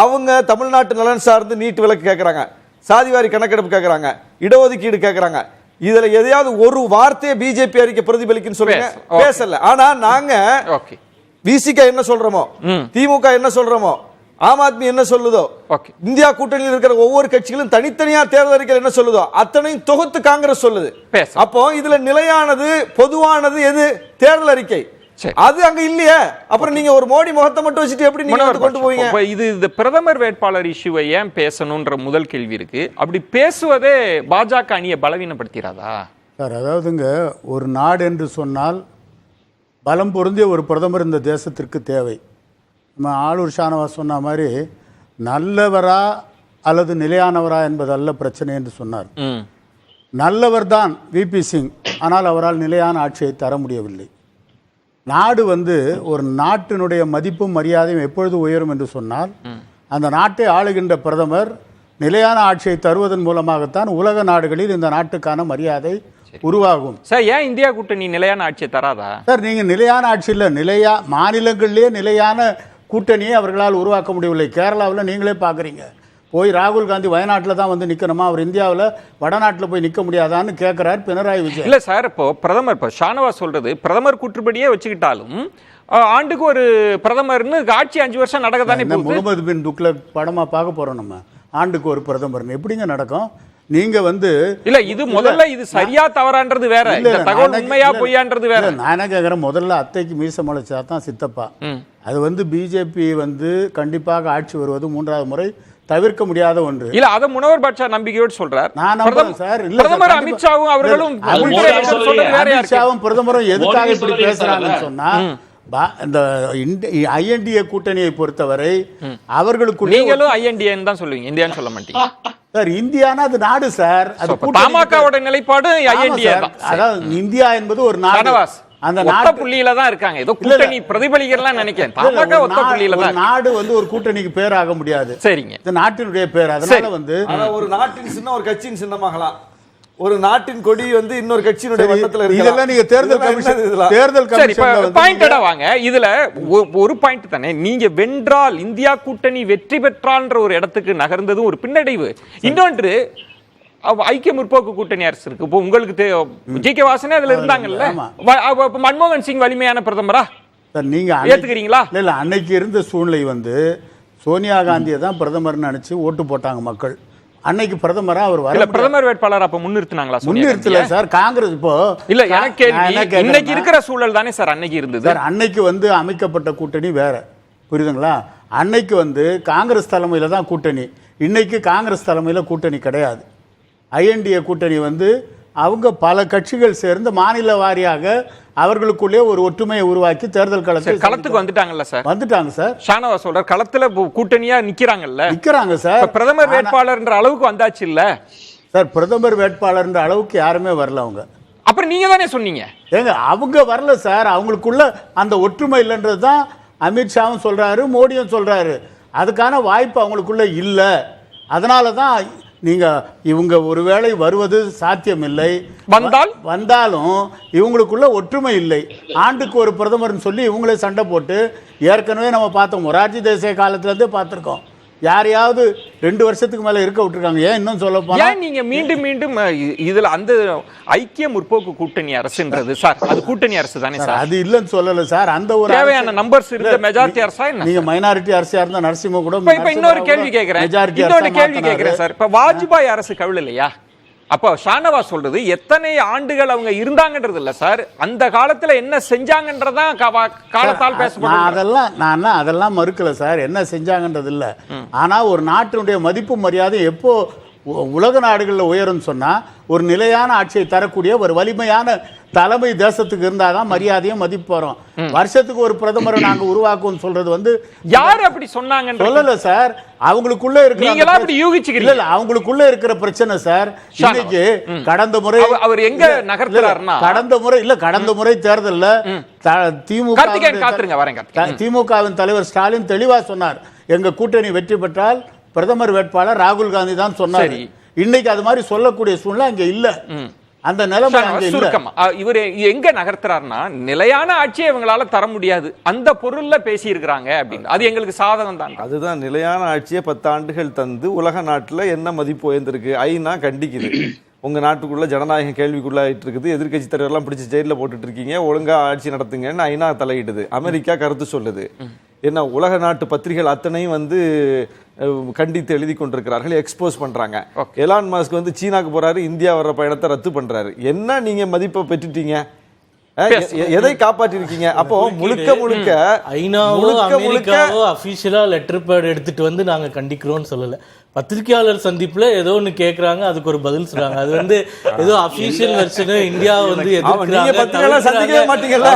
அவங்க தமிழ்நாட்டு நலன் சார்ந்து நீட் விலக்கு கேட்கறாங்க, சாதிவாரி கணக்கெடுப்பு கேட்கறாங்க, இடஒதுக்கீடு கேட்கறாங்க. இதுல எதையாவது ஒரு வார்த்தையை பிஜேபி அறிக்கை பிரதிபலிக்குன்னு சொல்லுங்க. பேசல. ஆனா நாங்க விசிக என்ன சொல்றோமோ, திமுக என்ன சொல்றோமோ, ஆம் ஆத்மி என்ன சொல்லுதோ, இந்தியா கூட்டணியில் இருக்கிற ஒவ்வொரு கட்சிகளும் தனித்தனியா தேர்தல் அறிக்கை என்ன சொல்லுதோ அத்தனையும் தொகுத்து காங்கிரஸ் சொல்லுது. அப்போ இதுல நிலையானது பொதுவானது எது? தேர்தல் அறிக்கை. அது அங்க இல்லையே. அப்புறம் நீங்க ஒரு மோடி முகத்தை மட்டும் வச்சுட்டு எப்படி நீங்க கொண்டு போவீங்க? இது இந்த பிரதமர் வேட்பாளர் இஷ்யூவை ஏன் பேசணும்ன்ற முதல் கேள்வி இருக்கு. அப்படி பேசுவதே பாஜக அணியை பலவீனப்படுத்திராதா சார்? அதாவதுங்க, ஒரு நாடு என்று சொன்னால் பலம் பொருந்திய ஒரு பிரதமர் இந்த தேசத்திற்கு தேவை. நம்ம ஆளூர் ஷானவாஸ் சொன்ன மாதிரி நல்லவரா அல்லது நிலையானவரா என்பதல்ல பிரச்சனை என்று சொன்னார். நல்லவர் தான் விபி சிங், ஆனால் அவரால் நிலையான ஆட்சியை தர முடியவில்லை. நாடு ஒரு நாட்டினுடைய மதிப்பும் மரியாதையும் எப்பொழுது உயரும் என்று சொன்னால் அந்த நாட்டை ஆளுகின்ற பிரதமர் நிலையான ஆட்சியை தருவதன் மூலமாகத்தான் உலக நாடுகளில் இந்த நாட்டுக்கான மரியாதை உருவாகும். சார், ஏன் இந்தியா கூட்டணி நிலையான ஆட்சியை தராதா? சார், நீங்க நிலையான ஆட்சியில் மாநிலங்களிலே நிலையான கூட்டணியை அவர்களால் உருவாக்க முடியவில்லை. கேரளாவில் நீங்களே பார்க்குறீங்க, போய் ராகுல் காந்தி வயநாட்டில் தான் நிற்கணுமா, அவர் இந்தியாவில் வடநாட்டில் போய் நிற்க முடியாதான்னு கேட்கிறார் பினராயி விஜயன். இல்லை சார், இப்போ பிரதமர், இப்போ ஷானவாஸ் சொல்றது பிரதமர் கூற்றுப்படியே வச்சுக்கிட்டாலும் ஆண்டுக்கு ஒரு பிரதமர்னு ஆட்சி 5 வருஷம் நடக்க தானே போகுது. முகமது பின் துக்ளக் படமா பார்க்க போறோம் நம்ம. ஆண்டுக்கு ஒரு பிரதமர்னு எப்படிங்க நடக்கும்? நீங்க இல்ல, இது முதல்ல இது சரியா தவறான்றது வேற, இந்த தகவல் உண்மையா பொய்யான்றது வேற. நான் என்ன கேட்கிறேன், முதல்ல அத்தைக்கு மீச முளைச்சா தான் சித்தப்பா. அது பிஜேபி கண்டிப்பாக ஆட்சி வருவது 3வது முறை தவிர்க்க முடியாத ஒன்று. இல்ல, அத முனவர் பாட்ஷா நம்பிக்கையோடு சொல்றார். நான் நம்புறேன் சார். இல்ல, பிரதமர் அமித்ஷாவும் அவர்களும் அமித்ஷாவும் பிரதமரும் எதுக்காக இப்படி பேசுறாங்கன்னு சொன்னா, இந்த ஐஎன்டிஏ கூட்டணியை பொறுத்தவரை அவர்களுக்கு, நீங்களும் ஐஎன்டிஏ தான் சொல்லுவீங்க, இந்தியான்னு சொல்ல மாட்டீங்க சார். இந்தியானா அது நாடு சார். அது பாமகவோட நிலைப்பாடு ஐஎன்டிஏ தான். அதாவது இந்தியா என்பது ஒரு நாடு, அந்த நாட்டு புள்ளியில தான் இருக்காங்க. ஏதோ கூட்டணி பிரதிபலிக்கலாம் நினைக்கிறேன். பாமக ஒத்த புள்ளியில தான். நாடு ஒரு கூட்டணிக்கு பேர் ஆக முடியாது. சரிங்க, இந்த நாட்டினுடைய பேர். அதனால ஒரு நாட்டின் சின்னம் ஒரு கட்சியின் சின்னமாகலாம், ஒரு நாட்டின் கொடி இன்னொரு கட்சியினுடைய வண்ணத்துல இருக்கு. இதெல்லாம் நீங்க தேர்தல் கமிஷன் பாயிண்டடா வாங்க. இதுல ஒரு பாயிண்ட் தானே, நீங்க வென்றால் இந்தியா கூட்டணி வெற்றி பெற்றால்ன்ற ஒரு இடத்துக்கு நகர்ந்ததும் ஒரு பின்னடைவு. இன்னொன்று, ஐக்கிய முற்போக்கு கூட்டணி அரசு இருக்கு. இப்போ உங்களுக்கு ஜி.கே. வாசனே அதுல இருந்தாங்கல்ல, மன்மோகன் சிங் வலிமையான பிரதமரா நீங்க ஏத்துக்கிறீங்களா? இல்ல, அன்னைக்கு இருந்த சூழ்நிலை சோனியா காந்தியை தான் பிரதமர்னு நினைச்சு ஓட்டு போட்டாங்க மக்கள். அன்னைக்கு பிரதமரா அவர் இல்ல பிரதமர் வேட்பாளர் அப்ப முன்னிறுத்தினாங்களா? முன்னிறுத்தல சார். காங்கிரஸ் இப்போ இல்ல எனக்கு கேள்வி, இன்னைக்கு இருக்கிற சூழல் தானே சார் அன்னைக்கு இருந்தது. சார் அன்னைக்கு அமைக்கப்பட்ட கூட்டணி வேற, புரியுதுங்களா? அன்னைக்கு காங்கிரஸ் தலைமையில தான் கூட்டணி. இன்னைக்கு காங்கிரஸ் தலைமையில கூட்டணி கிடையாது. ஐஎன்டிஏ கூட்டணி அவங்க பல கட்சிகள் சேர்ந்து மாநில வாரியாக அவர்களுக்குள்ளே ஒரு ஒற்றுமையை உருவாக்கி தேர்தல் களத்துக்கு வந்துட்டாங்கல்ல சார்? வந்துட்டாங்க சார். ஷானவாஸ் சொல்றார் களத்துல கூட்டணியா நிக்கிறாங்க சார். பிரதமர் வேட்பாளர்ன்ற அளவுக்கு வந்தாச்சு இல்ல சார்? பிரதமர் வேட்பாளர்ன்ற அளவுக்கு யாருமே வரல. அவங்க அப்புறம் நீங்க தானே சொன்னீங்க. ஏங்க அவங்க வரல சார். அவங்களுக்குள்ள அந்த ஒற்றுமை இல்லைன்றது தான் அமித்ஷாவும் சொல்றாரு, மோடியும் சொல்றாரு. அதுக்கான வாய்ப்பு அவங்களுக்குள்ள இல்லை. அதனால தான் இவங்க ஒருவேளை வருவது சாத்தியமில்லை. வந்தாலும் இவங்களுக்குள்ள ஒற்றுமை இல்லை. ஆண்டுக்கு ஒரு பிரதமர்னு சொல்லி இவங்களே சண்டை போட்டு ஏற்கனவே நம்ம பார்த்தோம். மொரார்ஜி தேசாய் காலத்திலேருந்தே பார்த்துருக்கோம். யாரையாவது 2 வருஷத்துக்கு மேல இருக்க விட்டுருக்காங்க. ஏன் இன்னும் சொல்ல போனா நீங்க மீண்டும் மீண்டும் இதுல அந்த ஐக்கிய முற்போக்கு கூட்டணி அரசுன்றது சார், அது கூட்டணி அரசு தானே சார்? அது இல்லன்னு சொல்லல சார். அந்த ஒரு தேவையான நம்பர்ஸ் இருந்த மெஜாரிட்டி அரசா என்ன? நீங்க மைனாரிட்டி அரசா இருந்தா நரசிம்ம கூட. இப்ப இன்னொரு கேள்வி கேக்குறேன் சார். இப்ப வாஜ்பாய் அரசு கவிழ் இல்லையா? அப்போ ஷானவாஸ் சொல்றது எத்தனை ஆண்டுகள் அவங்க இருந்தாங்கன்றது இல்ல சார், அந்த காலத்துல என்ன செஞ்சாங்கன்றதான் காலத்தால் பேசப்படும். அதெல்லாம் மறுக்கல சார், என்ன செஞ்சாங்கன்றது இல்ல. ஆனா ஒரு நாட்டினுடைய மதிப்பு மரியாதை எப்போ உலக நாடுகளில் உயரும் சொன்னா ஒரு நிலையான ஆட்சியை தரக்கூடிய ஒரு வலிமையான தலைமை தேசத்துக்கு இருந்தாதான் மரியாதையும் மதிப்பு வரும். வருஷத்துக்கு ஒரு பிரதமரை நாங்க உருவாக்குவோம் சொல்றது யார் அப்படி சொன்னாங்க சொல்லல சார். அவங்களுக்குள்ள இருக்கிற அவங்களுக்குள்ள இருக்கிற பிரச்சனை சார். இன்னைக்கு கடந்த முறை அவர் எங்க நகர்த்துறாருன்னா கடந்த முறை தேர்தல்ல திமுகவின் தலைவர் ஸ்டாலின் தெளிவா சொன்னார், எங்க கூட்டணி வெற்றி பெற்றால் பிரதமர் வேட்பாளர் ராகுல் காந்தி தான் சொன்னார். இன்னைக்கு அது மாதிரி சொல்லக்கூடிய சூழ்நிலை அங்க இல்ல. அந்த நிலைமை அங்க இல்ல. இவர் எங்க நகர்த்துறாருன்னா நிலையான ஆட்சியை இவங்களால தர முடியாது, அந்த பொருள்ல பேசி இருக்கிறாங்க அப்படின்னு. அது எங்களுக்கு சாதகம் தான். அதுதான் நிலையான ஆட்சியை 10 ஆண்டுகள் தந்து உலக நாட்டுல என்ன மதிப்பு உயர்ந்திருக்கு. ஐநா கண்டிக்குது. உங்க நாட்டுக்குள்ள ஜனநாயகம் கேள்விக்குள்ளாயிட்டு இருக்குது, எதிர்கட்சி தலைவர்லாம் பிடிச்சி ஜெயில போட்டுட்டு இருக்கீங்க, ஒழுங்கா ஆட்சி நடத்துங்கன்னு ஐநா தலையிடுது. அமெரிக்கா கருத்து சொல்லுது. என்ன உலக நாட்டு பத்திரிகைகள் அத்தனையும் கண்டித்து எழுதி கொண்டிருக்கிறார்கள், எக்ஸ்போஸ் பண்றாங்க. எலான் மாஸ்க் சீனாக்கு போறாரு, இந்தியா வர்ற பயணத்தை ரத்து பண்றாரு. என்ன நீங்க மதிப்பை பெற்றுட்டீங்க? எதை காப்பாற்றி இருக்கீங்க? அப்போ முழுக்க ஐநாவோ அபிஷியலா லெட்டர் பேட் எடுத்துட்டு நாங்க கண்டிக்கிறோம்னு சொல்லல. பத்திரிகையாளர் சந்திப்புல ஏதோ ஒண்ணு கேக்குறாங்க, அதுக்கு ஒரு பதில் சொல்றாங்க. அது ஏதோ அபிஷியல் வெர்ஷன் இந்தியா சந்திக்கவே மாட்டீங்கல்ல.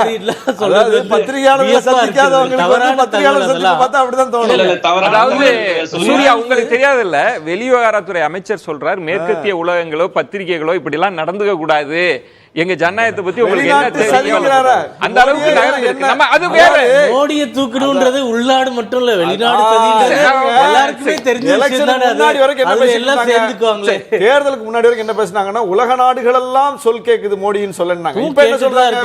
உங்களுக்கு தெரியாது இல்ல, வெளிவிவகாரத்துறை அமைச்சர் சொல்றார் மேற்கத்திய உலகங்களோ பத்திரிகைகளோ இப்படி எல்லாம் நடந்துக்க கூடாது, எங்க ஜனநாயகத்தை பத்தி உங்களுக்கு என்ன தெரியும், அந்த அளவுக்கு நம்ம அது வேற. மோடியை தூக்கணும்ன்றது உள்நாடு மட்டும் இல்ல, வெளிநாடு எல்லாருக்குமே தெரிஞ்ச விஷயம் தானே. தேர்தலுக்கு முன்னாடி வரைக்கும் என்ன பேசினாங்கன்னா உலக நாடுகள் எல்லாம் சொல் கேக்குது மோடின்னு சொல்லனாங்க. இப்ப என்ன சொல்றாங்க?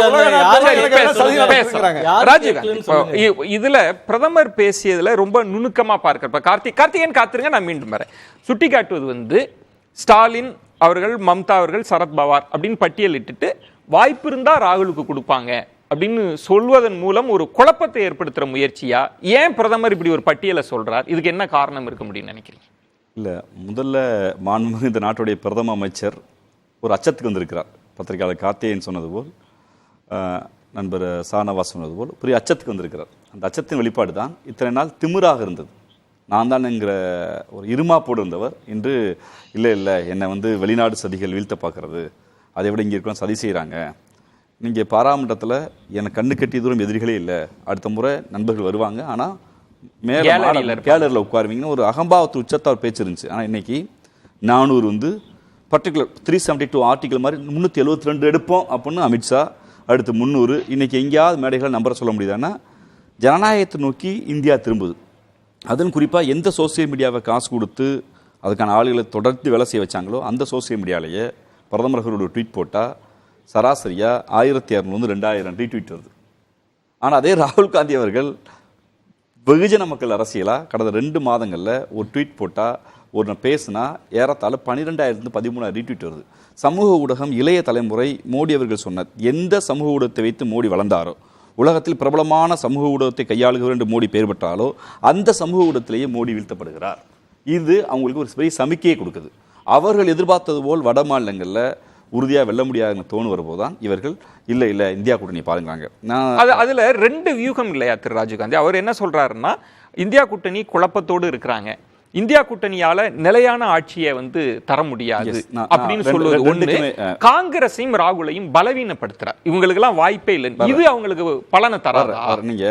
இதுல பிரதமர் பேசியதுல ரொம்ப நுணுக்கமா பார்க்க கார்த்திகேயன் காத்துருங்க, நான் மீண்டும் வரேன். சுட்டி காட்டுவது ஸ்டாலின் அவர்கள், மம்தா அவர்கள், சரத்பவார் அப்படின்னு பட்டியலிட்டு வாய்ப்பு இருந்தா ராகுலுக்கு கொடுப்பாங்க அப்படின்னு சொல்வதன் மூலம் ஒரு குழப்பத்தை ஏற்படுத்துற முயற்சியா? ஏன் பிரதமர் இப்படி ஒரு பட்டியலை சொல்றார்? இதுக்கு என்ன காரணம் இருக்க முடியும்னு நினைக்கிறீங்க? இல்ல, முதல்ல மாண்புமிகு இந்த நாட்டுடைய பிரதம அமைச்சர் ஒரு அச்சத்துக்கு வந்திருக்கிறார். பத்திரிகையாளர் கார்த்திகேயன் சொன்னது போல், நண்பர் ஷானவாஸ் சொன்னது போல் பெரிய அச்சத்துக்கு வந்திருக்கிறார். அந்த அச்சத்தின் வெளிப்பாடு தான் இத்தனை நாள் திமிராக இருந்தது. நான் தான் என்கிற ஒரு இருமாப்போடு இருந்தவர் இன்று இல்லை என்னை வெளிநாடு சதிகள் வீழ்த்த பார்க்கறது, அதை விட இங்கே இருக்கலாம் சதி செய்கிறாங்க. நீங்கள் பாராமட்டத்தில் எனக்கு கண்ணு கட்டிய தூரம் எதிரிகளே இல்லை, அடுத்த முறை நண்பர்கள் வருவாங்க, ஆனால் மேலே கேலரியில் உட்காருவீங்கன்னு ஒரு அகம்பாவத்து உச்சத்தார் பேச்சு இருந்துச்சு. ஆனால் இன்னைக்கு 400 பர்டிகுலர் 372 ஆர்டிகல் மாதிரி 372 எடுப்போம் அப்படின்னு அமித்ஷா, அடுத்து 300. இன்னைக்கு எங்கேயாவது மேடைகளை நம்பரை சொல்ல முடியுதான்னா ஜனநாயகத்தை நோக்கி இந்தியா திரும்புது. அதுன்னு குறிப்பாக எந்த சோசியல் மீடியாவை காசு கொடுத்து அதுக்கான ஆளுகளை தொடர்ந்து வேலை செய்ய வச்சாங்களோ அந்த சோசியல் மீடியாலேயே பிரதமர்களோட ட்வீட் போட்டால் சராசரியாக 1200 2000 ரீட்வீட் வருது. ஆனால் அதே ராகுல் காந்தி அவர்கள் வெகுஜன மக்கள் அரசியலாக கடந்த 2 மாதங்களில் ஒரு ட்வீட் போட்டால் ஒரு பேசுனா ஏறத்தாழ 12,000 13,000 ரீட்வீட் வருது. சமூக ஊடகம் இளைய தலைமுறை மோடி அவர்கள் சொன்ன எந்த சமூக ஊடகத்தை வைத்து மோடி வளர்ந்தாரோ, உலகத்தில் பிரபலமான சமூக ஊடகத்தை கையாளுகிறவர் என்று மோடி பெயர் பெற்றாலோ அந்த சமூக ஊடகத்திலேயே மோடி வீழ்த்தப்படுகிறார். இது அவங்களுக்கு ஒரு பெரிய சமிக்கையை கொடுக்குது. அவர்கள் எதிர்பார்த்தது போல் வட மாநிலங்களில் உறுதியாக வெல்ல முடியாதுன்னு தோணு வரும்போதுதான் இவர்கள் இல்லை இந்தியா கூட்டணி பாருங்காங்க. அதுல 2 வியூகம் இல்லையா திரு ராஜீவ்காந்தி? அவர் என்ன சொல்றாருன்னா, இந்தியா கூட்டணி குழப்பத்தோடு இருக்கிறாங்க, இந்தியா கூட்டணியால நிலையான ஆட்சியை தர முடியாது அப்படின்னு சொல்லுவது ஒண்ணு. காங்கிரஸையும் ராகுலையும் பலவீனப்படுத்துறார், இவங்களுக்கு எல்லாம் வாய்ப்பே இல்லை, இது அவங்களுக்கு பலனை தராது. நீங்க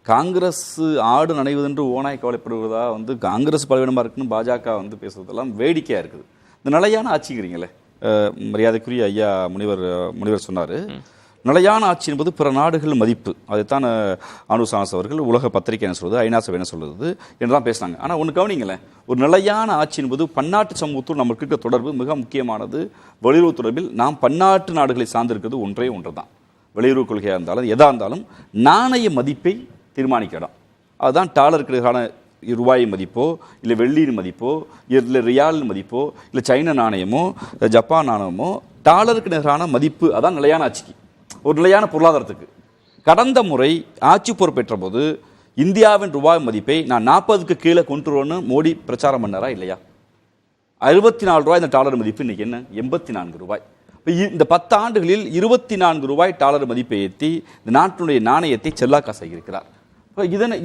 காங்கிரஸ் ஆடு நனைவதென்று ஓனாய் கவலைப்படுவதா காங்கிரஸ் பலவீனமா இருக்குன்னு பாஜக பேசுறதெல்லாம் வேடிக்கையா இருக்குது. இந்த நிலையான ஆட்சிங்கிறீங்களே, மரியாதைக்குரிய ஐயா முனிவர் சொன்னாரு, நிலையான ஆட்சி என்பது பிற நாடுகள் மதிப்பு. அதைத்தான் அனுசானஸ் அவர்கள் உலக பத்திரிகை என்ன சொல்றது, ஐநா சபை என்ன சொல்றது என்றுதான் பேசினாங்க. ஆனால் ஒன்று கவனிங்களேன், ஒரு நிலையான ஆட்சி என்பது பன்னாட்டு சமூகத்தோடு நமக்கு இருக்க தொடர்பு மிக முக்கியமானது. வெளியுறவு தொடர்பில் நாம் பன்னாட்டு நாடுகளை சார்ந்திருக்கிறது ஒன்று தான். வெளியுறவு கொள்கையாக இருந்தாலும் எதா இருந்தாலும் நாணய மதிப்பை தீர்மானிக்க இடம். அதுதான் டாலருக்கு எதிரான ரூபாய் மதிப்போ இல்லை வெள்ளியின் மதிப்போ இல்லை ரியாலின் மதிப்போ இல்லை சைனா நாணயமோ ஜப்பான் நாணயமோ டாலருக்கு நிகரான மதிப்பு. அதான் நிலையான ஆட்சிக்கு, ஒரு நிலையான பொருளாதாரத்துக்கு. கடந்த முறை ஆட்சி பொறுப்பேற்ற போது இந்தியாவின் ரூபாய் மதிப்பை நான் 40க்கு கீழே கொண்டுருவோன்னு மோடி பிரச்சாரம் பண்ணாரா இல்லையா? 64 ரூபாய் இந்த டாலர் மதிப்பு, இன்னைக்கு என்ன 84 ரூபாய். இந்த 10 ஆண்டுகளில் 24 ரூபாய் டாலர் மதிப்பை ஏற்றி இந்த நாட்டினுடைய நாணயத்தை செல்லாக்காசாகி இருக்கிறார். இதனை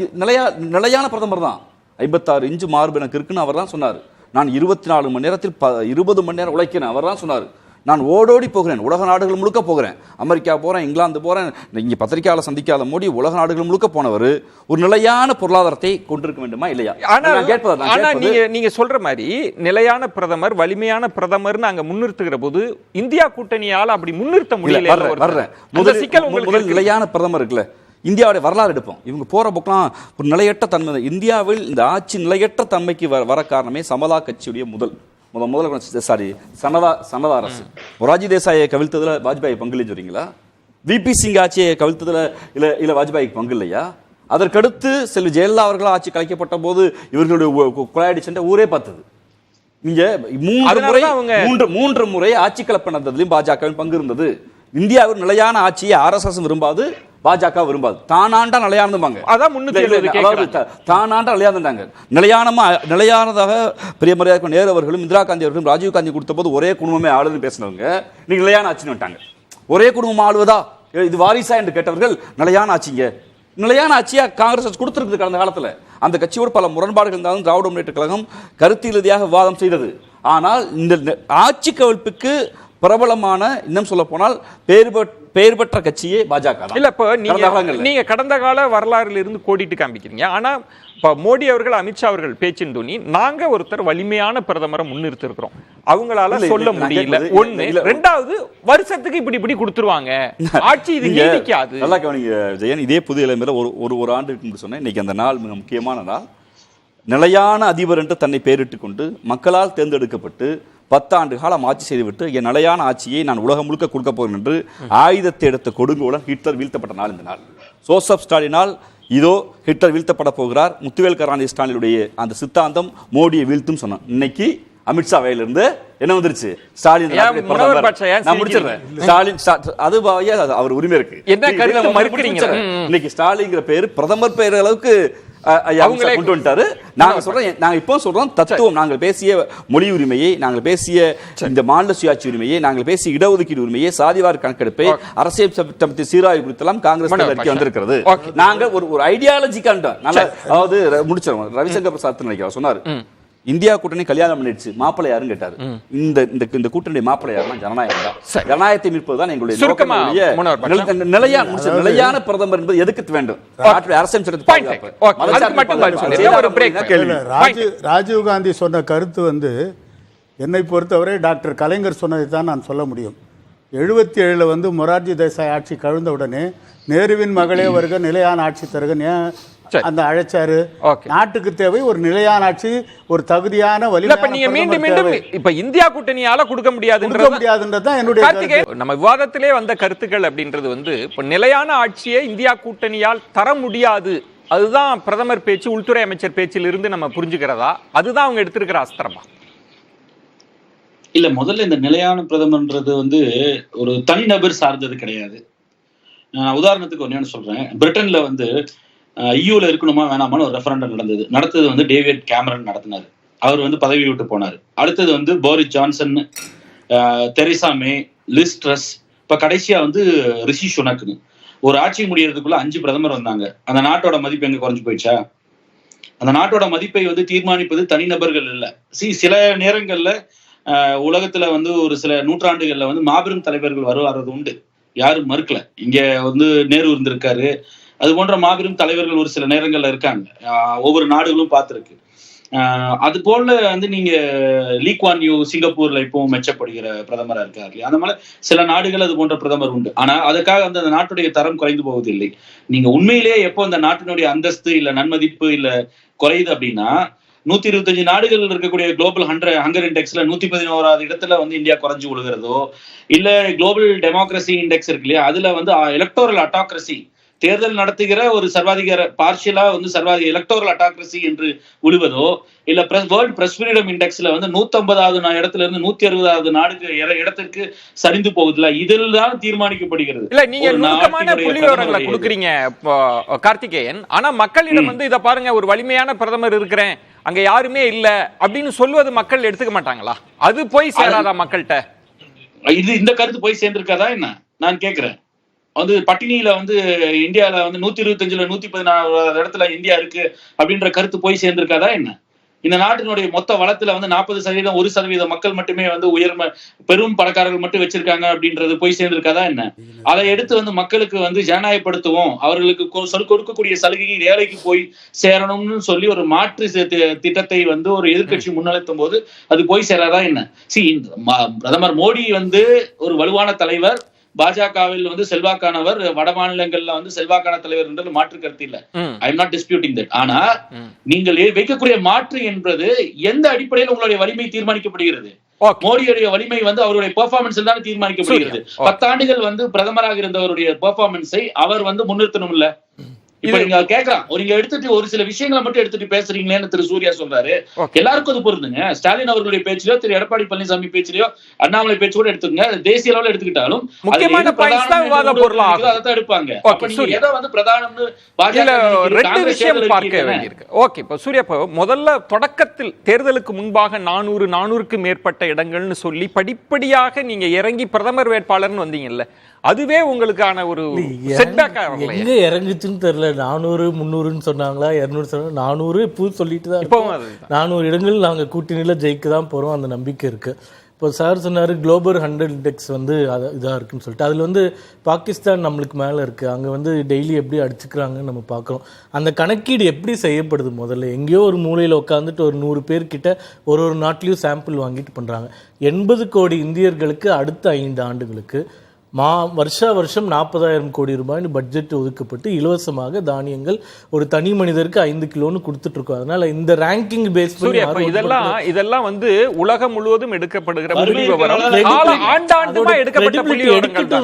நிலையான பிரதமர் தான். 56 இன்ச்சு மார்பு எனக்கு இருக்குன்னு அவர் தான் சொன்னார். நான் 24 மணி நேரத்தில் 20 மணி நேரம் உழைக்கிறேன் அவர் தான் சொன்னார். நான் ஓடோடி போகிறேன், உலக நாடுகள் முழுக்க போகிறேன், அமெரிக்கா போகிறேன், இங்கிலாந்து போகிறேன். இங்கே பத்திரிகையாளர் சந்திக்காத மோடி உலக நாடுகள் முழுக்க போனவர் ஒரு நிலையான பொருளாதாரத்தை கொண்டிருக்க வேண்டுமா இல்லையா? ஆனா நீங்க சொல்ற மாதிரி நிலையான பிரதமர், வலிமையான பிரதமர் நாங்க முன்னிறுத்துகிற போது இந்தியா கூட்டணியால் அப்படி முன்னிறுத்த முடியல. முதல் நிலையான பிரதமர் இருக்குல்ல, இந்தியாவுடைய வரலாறு எடுப்போம். இவங்க போற போக்கெல்லாம் ஒரு நிலையற்ற தன்மை. இந்தியாவில் இந்த ஆட்சி நிலையற்ற தன்மைக்கு வர காரணமே சமதா கட்சியுடைய சனதா அரசு. மொராஜி தேசாயை கவிழ்த்ததுல வாஜ்பாய் பங்கு இல்லைன்னு சொல்றீங்களா? விபி சிங் ஆட்சியை கவிழ்த்ததுல இல்ல வாஜ்பாய்க்கு பங்கு இல்லையா? அதற்கடுத்து செல்வி ஜெயலலிதா அவர்கள் ஆட்சி கலைக்கப்பட்ட போது இவர்களுடைய குழாயடி சண்டை ஊரே பார்த்தது. நீங்க 3 முறை ஆட்சி கலப்பணத்திலும் பாஜகவின் பங்கு இருந்தது. இந்தியாவில் நிலையான ஆட்சியை RSS விரும்பாது, பாஜக விரும்பாது. தானாண்டா நிலையானதுமாங்க, தானாண்டா நிலையானதாங்க. நிலையானதாக பெரிய மரியாதை நேரு அவர்களும் இந்திரா காந்தி அவர்களும் ராஜீவ் காந்தி கொடுத்த போது ஒரே குடும்பமே ஆளுன்னு பேசினவங்க நீங்க நிலையான ஆட்சின்னு விட்டாங்க. ஒரே குடும்பம் ஆளுவதா, இது வாரிசா என்று கேட்டவர்கள் நிலையான ஆட்சிங்க. நிலையான ஆட்சியா காங்கிரஸ் கொடுத்திருக்கு கடந்த காலத்துல. அந்த கட்சியோடு பல முரண்பாடுகள் இருந்தாலும் திராவிட முன்னேற்ற கழகம் கருத்து ரீதியாக விவாதம் செய்தது. ஆனால் இந்த ஆட்சி கவிழ்ப்புக்கு பிரபலமான, இன்னும் சொல்ல போனால் பெயர் பெற்ற கட்சியே பாஜக. இல்ல, இப்ப நீங்க கடந்த கால வரலாறுல இருந்து கோடிட்டு காமிக்கிறீங்க. ஆனா இப்ப மோடி அவர்கள், அமித்ஷா அவர்கள் பேச்சின் துணி, நாங்க ஒருத்தர் வலிமையான பிரதமரை முன்னிறுத்தி இருக்கிறோம், அவங்களால சொல்ல முடியல. ஒண்ணு. ரெண்டாவது, வருஷத்துக்கு இப்படி கொடுத்துருவாங்க ஆட்சி, இது நீடிக்காது. நல்லா கவனிங்க ஜெயன், இதே புது இளமையில ஒரு ஆண்டு இருக்குன்னு சொன்னேன். இன்னைக்கு அந்த நாள் மிக முக்கியமான நாள். நிலையான அதிபர் என்று தன்னை பெயரிட்டுக் கொண்டு மக்களால் தேர்ந்தெடுக்கப்பட்டு 10 ஆண்டு காலம் ஆட்சி செய்துவிட்டு என் நிலையான ஆட்சியை நான் உலகம் முழுக்க கொடுக்க போகிறேன் என்று ஆயுதத்தை எடுத்த கொடுங்கோலன் ஹிட்லர் வீழ்த்தப்பட்ட நாள் இந்த நாள். ஜோசப் ஸ்டாலினால் இதோ ஹிட்லர் வீழ்த்தப்பட போகிறார். முத்துவேல் கருணாநிதி ஸ்டாலினுடைய அந்த சித்தாந்தம் மோடியை வீழ்த்தும் சொன்னான். இன்னைக்கு அமித்ஷா வகையிலிருந்து என்ன வந்துருச்சு, ஸ்டாலின் நான் முடிச்சிடுறேன். ஸ்டாலின் அது அவர் உரிமை இருக்கு. இன்னைக்கு ஸ்டாலின்ங்கிற பேரு பிரதமர் பெயர் அளவுக்கு கொண்டு வந்துட்டாரு. நாங்க இப்போ சொல்றோம் தத்துவம். நாங்கள் பேசிய மொழி உரிமையை, நாங்கள் பேசிய இந்த மாநில சுயாட்சி உரிமையை, நாங்கள் பேசிய இடஒதுக்கீடு உரிமையை, சாதிவார கணக்கெடுப்பை, அரசியல் சட்டத்தை சீராய்வு குறித்தெல்லாம் காங்கிரஸ் அறிக்கை வந்திருக்கிறது. நாங்க ஒரு ஐடியாலஜி கண்டோம். அதாவது முடிச்சிருவோம். ரவிசங்கர் பிரசாத் நினைக்கிறோம் சொன்னாரு, இந்தியா கூட்டணி கல்யாணம் பண்ணிடுச்சு, மாப்பிள்ளை யாருன்னு கேட்டாரு. இந்த கூட்டணி மாப்பிள்ளை யாருன்னா ஜனநாயகம் தான். ஜனநாயகத்தை மீட்பதுதான் எங்களுடைய நிலையான பிரதமர் என்பது எதுக்கு வேண்டும்? ராஜீவ்காந்தி சொன்ன கருத்து என்னை பொறுத்தவரை டாக்டர் கலைஞர் சொன்னதை தான் நான் சொல்ல முடியும். 77 மொரார்ஜி தேசாய் ஆட்சி கவிழ்ந்த உடனே நேருவின் மகளே வருக நிலையான ஆட்சி தருக அந்த அழைச்சாரு. நாட்டுக்கு தேவை ஒரு நிலையான ஆட்சி, ஒரு தகுதியான இப்ப இந்தியா கூட்டணியால கொடுக்க முடியாதுன்றதுதான் என்னுடைய நம்ம விவாதத்திலே வந்த கருத்துக்கள். அப்படின்றது இப்ப நிலையான ஆட்சியை இந்தியா கூட்டணியால் தர முடியாது, அதுதான் பிரதமர் பேச்சு, உள்துறை அமைச்சர் பேச்சில் இருந்து நம்ம புரிஞ்சுக்கிறதா? அதுதான் அவங்க எடுத்திருக்கிற அஸ்திரமா? இல்ல, முதல்ல இந்த நிலையான பிரதமர்ன்றது ஒரு தனிநபர் சார்ந்தது கிடையாது. உதாரணத்துக்கு ஒன்னு சொல்றேன். பிரிட்டன்ல வந்து யூல இருக்கணுமா வேணாமான்னு ஒரு ரெஃபரண்டம் நடந்தது வந்து டேவிட் கேமரன் நடத்தினாரு. அவர் வந்து பதவி விட்டு போனாரு. அடுத்தது வந்து Boris Johnson, Theresa May, Liz Truss, இப்ப கடைசியா வந்து ரிஷி சுனக்னு. ஒரு ஆட்சி முடியறதுக்குள்ள 5 பிரதமர் வந்தாங்க. அந்த நாட்டோட மதிப்பு எங்க குறைஞ்சு போயிடுச்சா? அந்த நாட்டோட மதிப்பை வந்து தீர்மானிப்பது தனிநபர்கள் இல்ல. சில நேரங்கள்ல உலகத்துல வந்து ஒரு சில நூற்றாண்டுகள்ல வந்து மாபெரும் தலைவர்கள் வர்றது உண்டு, யாரும் மறுக்கல. இங்க வந்து நேரு இருந்திருக்காரு, அது போன்ற மாபெரும் தலைவர்கள் ஒரு சில நேரங்கள்ல இருக்காங்க, ஒவ்வொரு நாடுகளும் பார்த்திருக்கு. அது போல வந்து நீங்க லீ குவான் யூ சிங்கப்பூர்ல இப்பவும் மெச்சப்படுகிற பிரதமரா இருக்காரு இல்லையா, அந்த மாதிரி சில நாடுகள் அது போன்ற பிரதமர் உண்டு. ஆனா அதுக்காக அந்த நாட்டுடைய தரம் குறைந்து போவதில்லை. நீங்க உண்மையிலேயே எப்போ அந்த நாட்டினுடைய அந்தஸ்து இல்ல நன்மதிப்பு இல்ல குறையுது அப்படின்னா, 125 நாடுகள் இருக்கக்கூடிய குளோபல் ஹங்கர் இண்டெக்ஸ்ல 111வது இடத்துல வந்து இந்தியா குறைஞ்சு விழுகிறதோ, இல்ல குளோபல் டெமோக்ரஸி இண்டெக்ஸ் இருக்கு இல்லையா, அதுல வந்து எலக்டோரல் அட்டாக்ரசி, தேர்தல் நடத்துகிற ஒரு சர்வாதிகார பார்ஷியலா வந்து எலக்டோரல் அட்டாக்ரசி என்று விழுவதோ, இல்ல வேர்ல்ட் பிரஸ் ஃப்ரீடம் இண்டெக்ஸ்ல வந்து 150வது இடத்துல இருந்து 160வது நாடுக்கு இடத்திற்கு சரிந்து போகுதுல, இதில் தான் தீர்மானிக்கப்படுகிறது. இல்ல நீங்க நுணுக்கமான புள்ளிவிவரங்களை கொடுக்குறீங்க கார்த்திகேயன். ஆனா மக்களிடம் வந்து இத பாருங்க, ஒரு வலிமையான பிரதமர் இருக்கிறேன், அங்க யாருமே இல்ல அப்படின்னு சொல்வது மக்கள் எடுத்துக்க மாட்டாங்களா? அது போய் சேராதா மக்கள்கிட்ட? இந்த கருத்து போய் சேர்ந்திருக்காதா என்ன நான் கேக்குறேன். வந்து பட்டினியில வந்து இந்தியால வந்து 125ல 114வது இடத்துல இந்தியா இருக்கு அப்படின்ற கருத்து போய் சேர்ந்திருக்காதா என்ன? இந்த நாட்டினுடைய மொத்த வளத்துல வந்து 40% 1% மக்கள் மட்டுமே வந்து பெரும் பணக்காரர்கள் மட்டும் வச்சிருக்காங்க அப்படின்றது போய் சேர்ந்திருக்காதா என்ன? அதை எடுத்து வந்து மக்களுக்கு வந்து ஜனநாயகப்படுத்துவோம், அவர்களுக்கு கொடுக்கக்கூடிய சலுகையை ஏழைக்கு போய் சேரணும்னு சொல்லி ஒரு மாற்று திட்டத்தை வந்து ஒரு எதிர்கட்சி முன்னிறுத்தும் போது அது போய் சேராதா என்ன? பிரதமர் மோடி வந்து ஒரு வலுவான தலைவர், பாஜகவில் வந்து செல்வாக்கானவர், வட மாநிலங்கள்ல வந்து செல்வாக்கான தலைவர் என்றது மாற்று கருத்து இல்ல. I am not disputing that. ஆனா நீங்கள் வைக்கக்கூடிய மாற்று என்பது எந்த அடிப்படையில் உங்களுடைய வலிமை தீர்மானிக்கப்படுகிறது? மோடியுடைய வலிமை வந்து அவருடைய பெர்ஃபார்மன்ஸ் தான் தீர்மானிக்கப்படுகிறது. 10 ஆண்டுகள் வந்து பிரதமராக இருந்தவருடைய பெர்ஃபார்மன்ஸை அவர் வந்து முன்னிறுத்தணும் இல்ல. இப்ப நீங்க கேட்கலாம், நீங்க எடுத்துட்டு ஒரு சில விஷயங்களை மட்டும் எடுத்துட்டு பேசுறீங்களேன்னு திரு சூர்யா சொல்றாரு. எல்லாருக்கும் அது பொருந்துங்க. ஸ்டாலின் அவர்களுடைய பேச்சிலோ, திரு எடப்பாடி பழனிசாமி பேச்சிலோ, அண்ணாமலை பேச்சு கூட எடுத்துங்க, தேசிய அளவில் எடுத்துக்கிட்டாலும் முக்கியமான அதான் எடுப்பாங்க. அப்ப நீங்க எதை வந்து பிரதானம்னு ரெண்டு விஷயம் பார்க்க வேண்டியிருக்கு. ஓகே, இப்ப சூர்யா, முதல்ல தொடக்கத்தில் தேர்தலுக்கு முன்பாக 400க்கு மேற்பட்ட இடங்கள்னு சொல்லி படிப்படியாக நீங்க இறங்கி பிரதமர் வேட்பாளர்னு வந்தீங்கல்ல, அதுவே உங்களுக்கான ஒரு செட்பேக் எங்க இறங்குச்சுன்னு தெரியல. 400 300ன்னு சொன்னாங்களா, 200 சொன்னாங்க, 400 இப்போ சொல்லிட்டு தான் இப்போ 400 இடங்கள் நாங்க கூட்டணியில ஜெயிக்க தான் போறோம், அந்த நம்பிக்கை இருக்கு. இப்போ சார் சொன்னாரு குளோபல் 100 இண்டெக்ஸ் வந்து இதா இருக்குன்னு சொல்லிட்டு, அதுல வந்து பாகிஸ்தான் நம்மளுக்கு மேல இருக்கு, அங்க வந்து டெய்லி எப்படி அடிச்சுக்கிறாங்கன்னு நம்ம பார்க்குறோம். அந்த கணக்கீடு எப்படி செய்யப்படுது? முதல்ல எங்கேயோ ஒரு மூலையில் உட்காந்துட்டு ஒரு 100 பேர்கிட்ட ஒரு நாட்டிலையும் சாம்பிள் வாங்கிட்டு பண்றாங்க. 80 கோடி இந்தியர்களுக்கு அடுத்த 5 ஆண்டுகளுக்கு வருஷம் 40,000 கோடி ரூபாய்னு பட்ஜெட் ஒதுக்கப்பட்டு இலவசமாக தானியங்கள் ஒரு தனி மனிதருக்கு 5 கிலோன்னு கொடுத்துட்டு இருக்கோம். அதனால இந்த ரேங்கிங் பேஸ் பண்ணி இதெல்லாம் வந்து உலகம் முழுவதும் எடுக்கப்படுகிற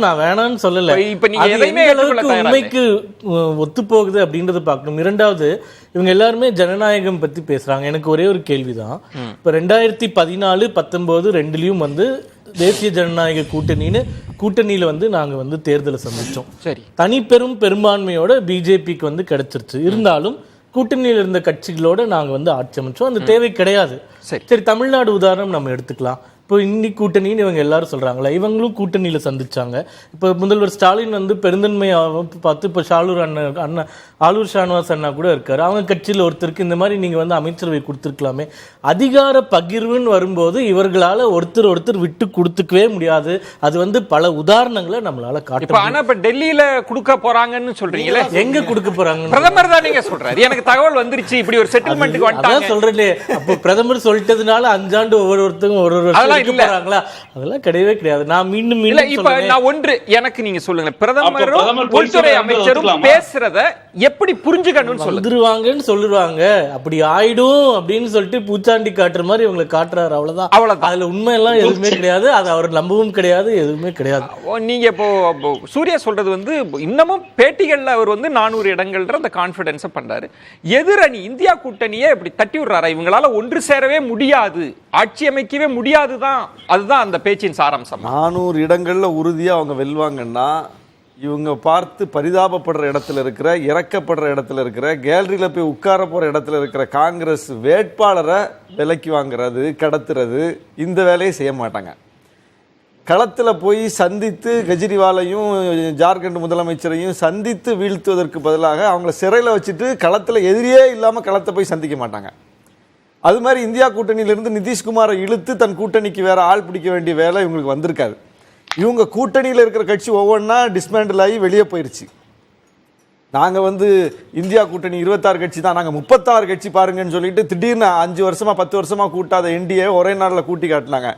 நான் வேணான்னு சொல்லல. இப்ப நீங்க உண்மைக்கு ஒத்து போகுது அப்படின்றத பார்க்கணும். இரண்டாவது, இவங்க எல்லாருமே ஜனநாயகம் பத்தி பேசுறாங்க. எனக்கு ஒரே ஒரு கேள்விதான். இப்ப 2014, 19 ரெண்டுலயும் வந்து தேசிய ஜனநாயக கூட்டணியில வந்து நாங்க வந்து தேர்தலை சந்திச்சோம். தனி பெரும்பான்மையோட பிஜேபிக்கு வந்து கிடைச்சிருச்சு. இருந்தாலும் கூட்டணியில் இருந்த கட்சிகளோட நாங்க வந்து ஆட்சி அமைச்சோம். அந்த தேவை கிடையாது. சரி, தமிழ்நாடு உதாரணம் நம்ம எடுத்துக்கலாம். இப்போ இன்னைக்கு கூட்டணின்னு இவங்க எல்லாரும் சொல்றாங்களா, இவங்களும் கூட்டணியில சந்திச்சாங்க. இப்போ முதல்வர் ஸ்டாலின் வந்து பெருந்தன்மை பார்த்து இப்போ ஆளூர் ஷானவாஸ் அண்ணா கூட இருக்காரு, அவங்க கட்சியில் ஒருத்தருக்கு இந்த மாதிரி நீங்க வந்து அமைச்சரவை கொடுத்துருக்கலாமே. அதிகார பகிர்வுன்னு வரும்போது இவர்களால ஒருத்தர் விட்டு கொடுத்துக்கவே முடியாது. அது வந்து பல உதாரணங்களை நம்மளால காட்ட. ஆனா இப்ப டெல்லியில கொடுக்க போறாங்கன்னு சொல்றீங்களே, எங்க கொடுக்க போறாங்க? பிரதமர் தான் நீங்க சொல்றாரு. எனக்கு தகவல் வந்துருச்சு இப்படி ஒரு செட்டில்மெண்ட்டுக்கு வந்துட்டாங்க சொல்றேன். அப்போ பிரதமர் சொல்லிட்டதுனால 5 ஆண்டு ஒவ்வொருத்தரும் ஒரு அதெல்லாம் கிடையவே கிடையாது. நான் மீண்டும் எனக்கு நீங்க சொல்லுங்க, பிரதமரும் உள்துறை அமைச்சரும் பேசுறத எப்படி புரிஞ்சுக்கணும்னு சொல்லுவாங்கன்னு சொல்லுவாங்க. அப்படி ஆயிடும் அப்படின்னு சொல்லிட்டு பூச்சாண்டி காட்டுற மாதிரி இவங்களை காட்டுறாரு, அவ்வளவுதான். அதுல உண்மை எல்லாம் எதுவுமே கிடையாது. அது அவர் நம்பவும் கிடையாது, எதுவுமே கிடையாது. நீங்க இப்போ சூர்யா சொல்றது வந்து இன்னமும் பேட்டிகள்ல அவர் வந்து 400 இடங்கள்ன்ற அந்த கான்பிடன்ஸ் பண்றாரு. எதிரணி இந்தியா கூட்டணியை இப்படி தட்டி விடுறாரா? இவங்களால ஒன்று சேரவே முடியாது, ஆட்சி அமைக்கவே முடியாது, அதுதான் அந்த பேச்சின் சாராம்சம். 400 இடங்கள்ல உறுதியா அவங்க வெல்வாங்கன்னா இவங்க பார்த்து பரிதாபப்படுற இடத்துல இருக்கிற, இறக்கப்படுற இடத்துல இருக்கிற, கேலரியில போய் உட்கார போற இடத்துல இருக்கிற காங்கிரஸ் வேட்பாளரை விலைக்கு வாங்குறது, கடத்துறது, இந்த வேலையை செய்ய மாட்டாங்க. களத்தில் போய் சந்தித்து கெஜ்ரிவாலையும் ஜார்க்கண்ட் முதலமைச்சரையும் சந்தித்து வீழ்த்துவதற்கு பதிலாக அவங்கள சிறையில் வச்சுட்டு களத்தில் எதிரியே இல்லாமல் களத்தை போய் சந்திக்க மாட்டாங்க. அது மாதிரி இந்தியா கூட்டணியிலிருந்து நிதிஷ்குமாரை இழுத்து தன் கூட்டணிக்கு வேற ஆள் பிடிக்க வேண்டிய வேலை இவங்களுக்கு வந்திருக்காது. இவங்க கூட்டணியில் இருக்கிற கட்சி ஒவ்வொன்றா டிஸ்மேண்டில் ஆகி வெளியே போயிடுச்சு. நாங்கள் இந்தியா கூட்டணி 26 கட்சி தான், நாங்கள் 36 கட்சி பாருங்கன்னு சொல்லிட்டு திடீர்னு 5 வருஷமா 10 வருஷமா கூட்டாத என்டிஏ ஒரே நாளில் கூட்டி காட்டினாங்க.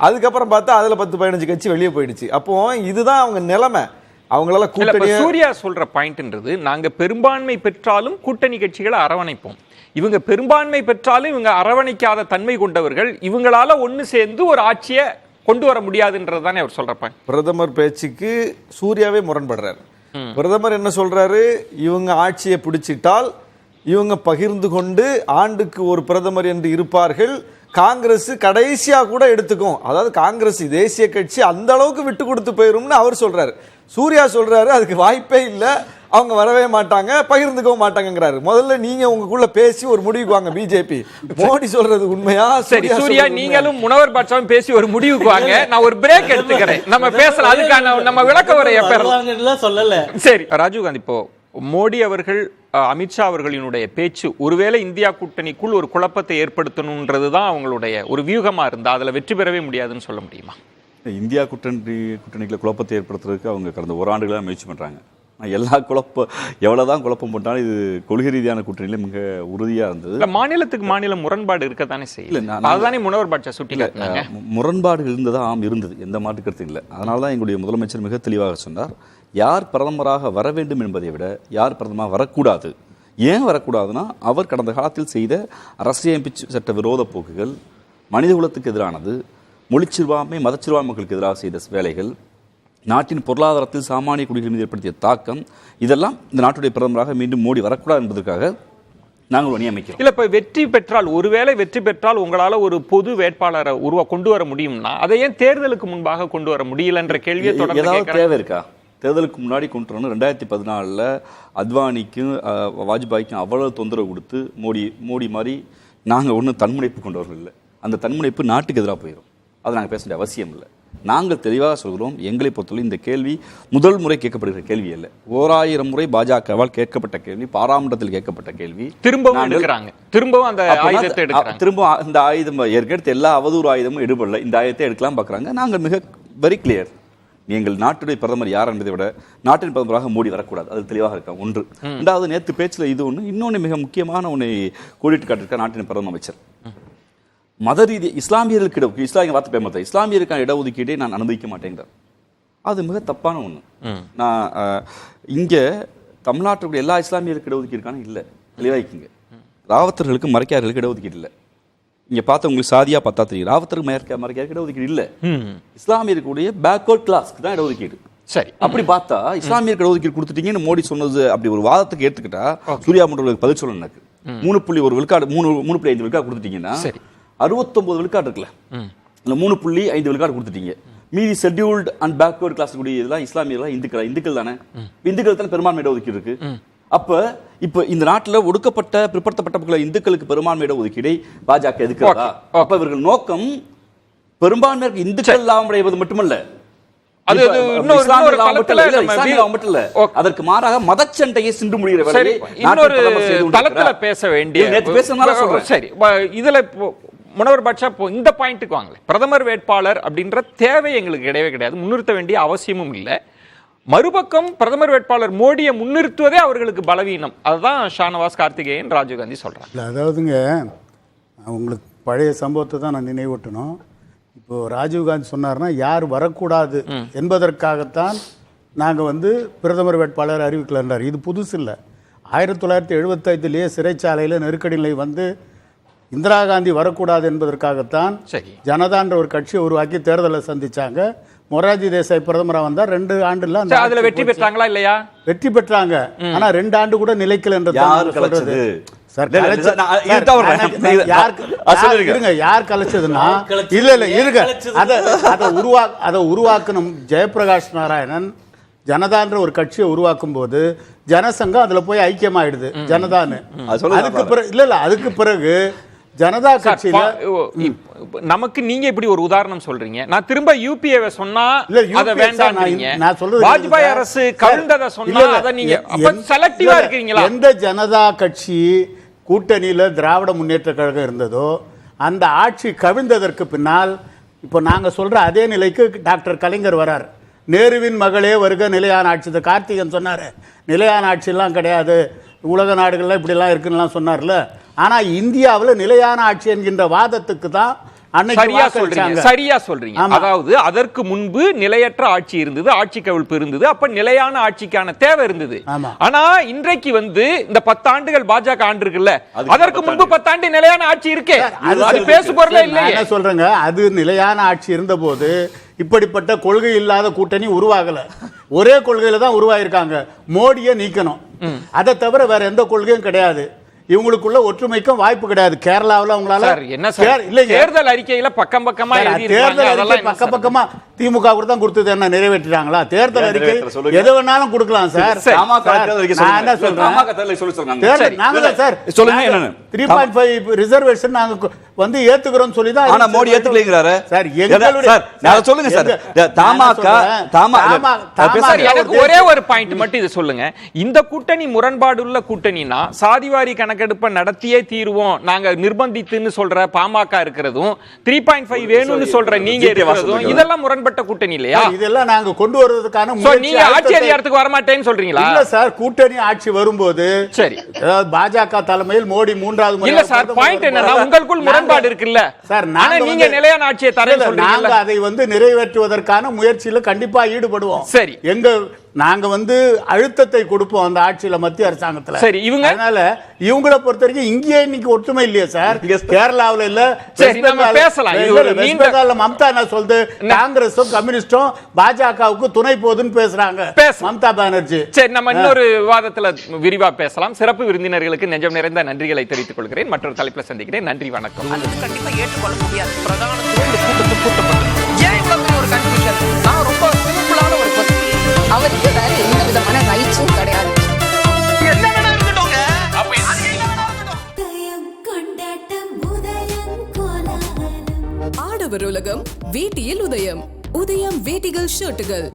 அதுக்கப்புறம் பார்த்தா அதுல 10-15 கட்சி வெளியே போயிடுச்சு. அப்போ இதுதான் அவங்க நிலைமை. அவங்களால கூட்டணி. சூர்யா சொல்ற பாயிண்ட்ன்றது, நாங்க பெரும்பான்மை பெற்றாலும் கூட்டணி கட்சிகளை அரவணைப்போம், இவங்க பெரும்பான்மை பெற்றாலும் இவங்க அரவணைக்காத தன்மை கொண்டவர்கள், இவங்களால ஒண்ணு சேர்ந்து ஒரு ஆட்சியை கொண்டு வர முடியாதுன்றது தானே அவர் சொல்ற பாயிண்ட். பிரதமர் பேச்சுக்கு சூர்யாவே முரண்படுறாரு. பிரதமர் என்ன சொல்றாரு, இவங்க ஆட்சியை பிடிச்சிட்டால் இவங்க பகிர்ந்து கொண்டு ஆண்டுக்கு ஒரு பிரதமர் என்று இருப்பார்கள், காங்கிரஸ் கடைசியா கூட எடுத்துக்கும், அதாவது காங்கிரஸ் தேசிய கட்சி அந்த அளவுக்கு விட்டு கொடுத்து போயிரும்னு அவர் சொல்றாரு. சூர்யா சொல்றாரு அதுக்கு வாய்ப்பே இல்லை, அவங்க வரவே மாட்டாங்க, பகிர்ந்துக்கவும் மாட்டாங்கிறாரு. முதல்ல நீங்க உங்களுக்குள்ள பேசி ஒரு முடிவுக்கு வாங்க. பிஜேபி மோடி சொல்றது உண்மையா? சரி சூர்யா, நீங்களும் முனவர் பாட்சாவும் பேசி ஒரு முடிவுக்கு வாங்க. நான் ஒரு பிரேக் எடுத்துக்கிறேன், நம்ம பேசலாம். அதுக்கான நம்ம விளக்க உரையை பெறலாம். சொல்லல. சரி ராஜீவ் காந்தி, இப்போ மோடி அவர்கள் அமித்ஷா அவர்களினுடைய பேச்சு ஒருவேளை இந்தியா கூட்டணிக்குள் ஒரு குழப்பத்தை ஏற்படுத்தணும்ன்றதுதான் அவங்களுடைய ஒரு வியூகமா இருந்தா அதுல வெற்றி பெறவே முடியாதுன்னு சொல்ல முடியுமா? இந்தியா கூட்டணிக்குள்ள குழப்பத்தை ஏற்படுத்துறதுக்கு அவங்க கடந்த ஓராண்டுகளாக முயற்சி பண்றாங்க. எல்லா எவ்வளவுதான் குழப்பம் போட்டாலும் இது கொள்கை ரீதியான கூட்டணியில மிக உறுதியா இருந்தது. மாநிலத்துக்கு மாநிலம் முரண்பாடு இருக்கத்தானே செய்யல, அதுதானே முனவர் பாட்சா சுட்டிக்காட்டினாங்க. முரண்பாடு இருந்தது, எந்த மாற்று கருத்து இல்லை. அதனாலதான் எங்களுடைய முதலமைச்சர் மிக தெளிவாக சொன்னார், யார் பிரதமராக வர வேண்டும் என்பதை விட யார் பிரதமராக வரக்கூடாது. ஏன் வரக்கூடாதுன்னா, அவர் கடந்த காலத்தில் செய்த அரசியலமைப்பு சட்ட விரோத போக்குகள், மனித குலத்துக்கு எதிரானது, மொழிச்சிறுபான்மை மதச்சிறுபான்மை மக்களுக்கு எதிராக செய்த வேலைகள், நாட்டின் பொருளாதாரத்தில் சாமானிய குடிகள் மீது ஏற்படுத்திய தாக்கம், இதெல்லாம் இந்த நாட்டுடைய பிரதமராக மீண்டும் மோடி வரக்கூடாது என்பதற்காக நாங்கள் நியமிக்கிறோம். இல்ல, இப்ப வெற்றி பெற்றால், ஒருவேளை வெற்றி பெற்றால் உங்களால ஒரு பொது வேட்பாளரை கொண்டு வர முடியும்னா அதை ஏன் தேர்தலுக்கு முன்பாக கொண்டு வர முடியலன்ற கேள்வியை தொடர்ந்து ஏதாவது தேவை இருக்கா? தேர்தலுக்கு முன்னாடி கொண்டு வரணும். 2014 அத்வானிக்கும் வாஜ்பாய்க்கும் அவ்வளவு தொந்தரவு கொடுத்து மோடி மாதிரி நாங்கள் ஒன்றும் தன்முனைப்பு கொண்டவர்கள் இல்லை. அந்த தன்முனைப்பு நாட்டுக்கு எதிராக போயிடும். அதை நாங்கள் பேச வேண்டிய அவசியம் இல்லை. நாங்கள் தெளிவாக சொல்கிறோம், எங்களை பொறுத்தவரை இந்த கேள்வி முதல் முறை கேட்கப்படுகிற கேள்வி அல்ல. 1000 முறை பாஜகவால் கேட்கப்பட்ட கேள்வி, பாராளுமன்றத்தில் கேட்கப்பட்ட கேள்வி. திரும்பவும் அந்த ஆயுதத்தை எடுக்கிறாங்க. திரும்ப அந்த ஆயுதம் ஏற்கனவே எல்லா அவதூறு ஆயுதமும் எடுபடல, இந்த ஆயுதத்தை எடுக்கலாம் பார்க்குறாங்க. நாங்கள் மிக வெரி கிளியர், நீங்கள் நாட்டுடைய பிரதமர் யார் என்பதை விட நாட்டின் பிரதமராக மோடி வரக்கூடாது, அது தெளிவாக இருக்கா. ஒன்று. ரெண்டாவது, நேற்று பேச்சில் இது ஒன்று, இன்னொன்று மிக முக்கியமான ஒன்றை கோடிட்டு காட்டியிருக்க நாட்டின் பிரதம அமைச்சர். மத ரீதி இஸ்லாமியர்களுக்கு இஸ்லாமிய வார்த்தை பேமத்த இஸ்லாமியருக்கான இடஒதுக்கீட்டை நான் அனுமதிக்க மாட்டேங்கிறார். அது மிக தப்பான ஒன்று. நான் இங்கே தமிழ்நாட்டுடைய எல்லா இஸ்லாமியர்களுக்கு இடஒதுக்கீடுக்கான இல்லை, தெளிவாய்க்குங்க. ராவத்தர்களுக்கு மறைக்கார்களுக்கு இடஒதுக்கீடு இல்லை. இங்க பார்த்த உங்களுக்கு சாதியா பார்த்தா தெரியும், ராவத்தருக்கு மறைக்காருக்கு இடஒதுக்கீடு இல்லை. இஸ்லாமியர்களுடைய பேக்வர்ட் கிளாஸ்க்கு தான் இடஒதுக்கீடு. சரி, அப்படி பார்த்தா இஸ்லாமியருக்கு இடஒதுக்கீடு கொடுத்துட்டீங்கன்னு மோடி சொன்னது அப்படி ஒரு வாதத்துக்கு ஏற்றுக்கிட்டா சூர்யா மன்றங்களுக்கு பதில் சொல்லணும். எனக்கு 3.1 விழுக்காடு 3.5 விழுக்காடு கொடுத்துட்டீங்கன்னா 69 விழுக்காடு இருக்குல்ல, இல்லை 3.5 விழுக்காடு கொடுத்துட்டீங்க. மீதி ஷெட்யூல்டு அண்ட் பேக்வர்ட் கிளாஸ் கூடிய இதெல்லாம் இஸ்லாமியர்களா இந்துக்கள் தானே, இந்துக்கள் தானே பெரும்பான்மை இடஒதுக்கீடு இருக்கு. இப்ப இந்த நாட்டில் ஒடுக்கப்பட்ட பிற்படுத்தப்பட்ட இந்துக்களுக்கு பெரும்பான்மை இடஒதுக்கீடை பாஜக எதுக்குறதா? அப்ப இவர்கள் நோக்கம் பெரும்பான்மையாக இந்துக்கள் லாபம் அடைவது மட்டுமல்ல, அதற்கு மாறாக மதச்சண்டையை சிந்து முடிகிற வேலையை இன்னொரு தளத்துல பேச வேண்டிய சரி. இதுல முனவர் பாட்சா இந்த பாயிண்ட்டுக்கு வாங்கல, பிரதமர் வேட்பாளர் அப்படின்ற தேவை எங்களுக்கு கிடையவே கிடையாது, முன்னிறுத்த வேண்டிய அவசியமும் இல்லை. மறுபக்கம் பிரதமர் வேட்பாளர் மோடியை முன்னிறுத்துவதே அவர்களுக்கு பலவீனம். அதுதான் ஷானவாஸ் கார்த்திகேயன் ராஜீவ்காந்தி சொல்றாங்க. அதாவதுங்க, உங்களுக்கு பழைய சம்பவத்தை தான் நான் நினைவூட்டணும். இப்போ ராஜீவ்காந்தி சொன்னார்னா யார் வரக்கூடாது என்பதற்காகத்தான் நாங்கள் பிரதமர் வேட்பாளர் அறிவிக்கலன்றார். இது புதுசு இல்லை. 1975 சிறைச்சாலையில் நெருக்கடி நிலை இந்திரா காந்தி வரக்கூடாது என்பதற்காகத்தான் ஜனதான்ற ஒரு கட்சியை உருவாக்கி தேர்தலை சந்திச்சாங்க. மொரார்ஜி தேசாய் பிரதமரா வந்தார். 2 ஆண்டுல அதுல வெற்றி பெற்றாங்களா இல்லையா? வெற்றி பெற்றாங்க. ஆனா 2 ஆண்டு கூட நிலைக்கல என்றது யார் கலைச்சதுன்னா, இல்ல இருங்க, அதை உருவாக்கணும் ஜெயபிரகாஷ் நாராயணன் ஜனதான்ற ஒரு கட்சியை உருவாக்கும் போது ஜனசங்கம் அதுல போய் ஐக்கியமாயிடுது ஜனதான்னு. அது சொல்லுங்க. அதுக்கு பிறகு அதுக்கு பிறகு ஜனதா கட்சியில நமக்கு நீங்க இப்படி ஒரு உதாரணம் சொல்றீங்க, நான் திரும்ப யூபிஏ சொன்னா இல்ல, அத UPA வேண்டாம்ன்றீங்க. நான் சொல்றது வாஜ்பாய் சார், அரசு கவிழ்ந்தத சொன்னா அத நீங்க அப்ப செலக்டிவா இருக்கீங்களா? எந்த ஜனதா கட்சி கூட்டணியில திராவிட முன்னேற்ற கழகம் இருந்ததோ அந்த ஆட்சி கவிழ்ந்ததற்கு பின்னால் இப்போ நாங்க சொல்ற அதே நிலைக்கு டாக்டர் கலைஞர் வரார். நேருவின் மகளே வருக நிலையான ஆட்சி. இந்த கார்த்திகன் சொன்னாரு நிலையான ஆட்சியெல்லாம் கிடையாது, உலக நாடுகள்லாம் இப்படிலாம் இருக்குன்னுலாம் சொன்னார்ல. ஆனா இந்தியாவில் நிலையான ஆட்சி என்கின்ற வாதத்துக்கு தான் சரியா சொல்றீங்க. அதாவது அதற்கு முன்பு நிலையற்ற ஆட்சி இருந்தது, ஆட்சி கவிழ்ப்பு இருந்தது, அப்ப நிலையான ஆட்சிக்கான தேவை இருந்தது. ஆனா இன்றைக்கு இந்த 10 ஆண்டுகள் பாஜக ஆண்டு இருக்குல்ல, அதற்கு முன்பு 10 ஆண்டு நிலையான ஆட்சி இருக்கே, அது பேசு பொருளே இல்லை. என்ன சொல்றேங்க, அது நிலையான ஆட்சி இருந்த போது இப்படிப்பட்ட கொள்கை இல்லாத கூட்டணி உருவாகல. ஒரே கொள்கையில தான் உருவாயிருக்காங்க, மோடியை நீக்கணும். அதை தவிர வேற எந்த கொள்கையும் கிடையாது. இவங்களுக்குள்ள ஒற்றுமைக்கும் வாய்ப்பு கிடையாது. கேரளாவில் அவங்களால என்ன தேர்தல் அறிக்கையில பக்கம் பக்கமா பக்கம் பக்கமா திமுக கூட தான் கொடுத்தது, என்ன நிறைவேற்றிட்டாங்களா? தேர்தல் அறிக்கை எது வேணாலும் கொடுக்கலாம் சார். நான் என்ன சொல்றேன், நாங்க சார் 3.5 ரிசர்வேஷன் நாங்க ஏத்துக்கிறோம் சொல்லி தான். ஆனா மோடி ஏத்துக்கலங்கறாரு சார். நான் சொல்லுங்க சார், எனக்கு ஒரே ஒரு பாயிண்ட் மட்டும் இது சொல்லுங்க. இந்த கூட்டணி முரண்பாடுள்ள கூட்டணினா சாதிவாரி கணக்கெடுப்பை நடத்தியே தீருவோம் நாங்க நிர்பந்தித்துன்னு சொல்ற பாமக இருக்கிறதும் 3.5 வேணும்னு சொல்ற நீங்க இருக்கிறதும் இதெல்லாம் முரண்பட்ட கூட்டணி இல்லையா? இதெல்லாம் நாங்க கொண்டு வருவதற்கான நீங்க ஆட்சி அதிகாரத்துக்கு வர மாட்டேன்னு சொல்றீங்களா? இல்ல சார், கூட்டணி ஆட்சி வரும்போது சரி, பாஜக தலைமையில் மோடி 3வது முறை. இல்ல சார், பாயிண்ட் என்னன்னா உங்களுக்குள் முரண்பாடு இருக்குல்ல சார். நீங்க நிலையான ஆட்சியை தரேன்னு சொல்றீங்க. நாங்க அதை நிறைவேற்றுவதற்கான முயற்சியில கண்டிப்பா ஈடுபடுவோம். சரி, நாங்க அழுத்தத்தை கொடுப்போம் அந்த ஆட்சியில, மத்திய அரசாங்கத்துல. சரி, அதனால இவங்களை பொறுத்த வரைக்கும் இங்கேயே இன்னைக்கு ஒற்றுமை இல்லையா சார்? கேரளாவில் இல்ல, பேசலாம். மம்தா என்ன சொல்லுது, காங்கிரஸும் கம்யூனிஸ்டும் பாஜகவுக்கு துணை போகுதுன்னு பேசுறாங்க மம்தா பானர்ஜி. சரி, நம்ம இன்னொரு விவாதத்துல விரிவா பேசலாம். சிறப்பு விருந்தினர்களுக்கு நெஞ்சம் நிறைந்த நன்றிகளை தெரிவித்துக் கொள்கிறேன். மற்றொரு தலைப்புல சந்திக்கிறேன். நன்றி, வணக்கம். கண்டிப்பா ஏற்றுக்கொள்ள முடியாது. ஏன் இவ்வளவு ஒரு கன்ஃபியூஷன்? நான் ரொம்ப சிம்பிளான ஒரு அவருக்கு வேற எந்த விதமான ரைட்ஸும் கிடையாது. ஆடவர் உலகம் வேட்டியில் உதயம். உதயம் வேட்டிகள் ஷர்ட்டுகள்.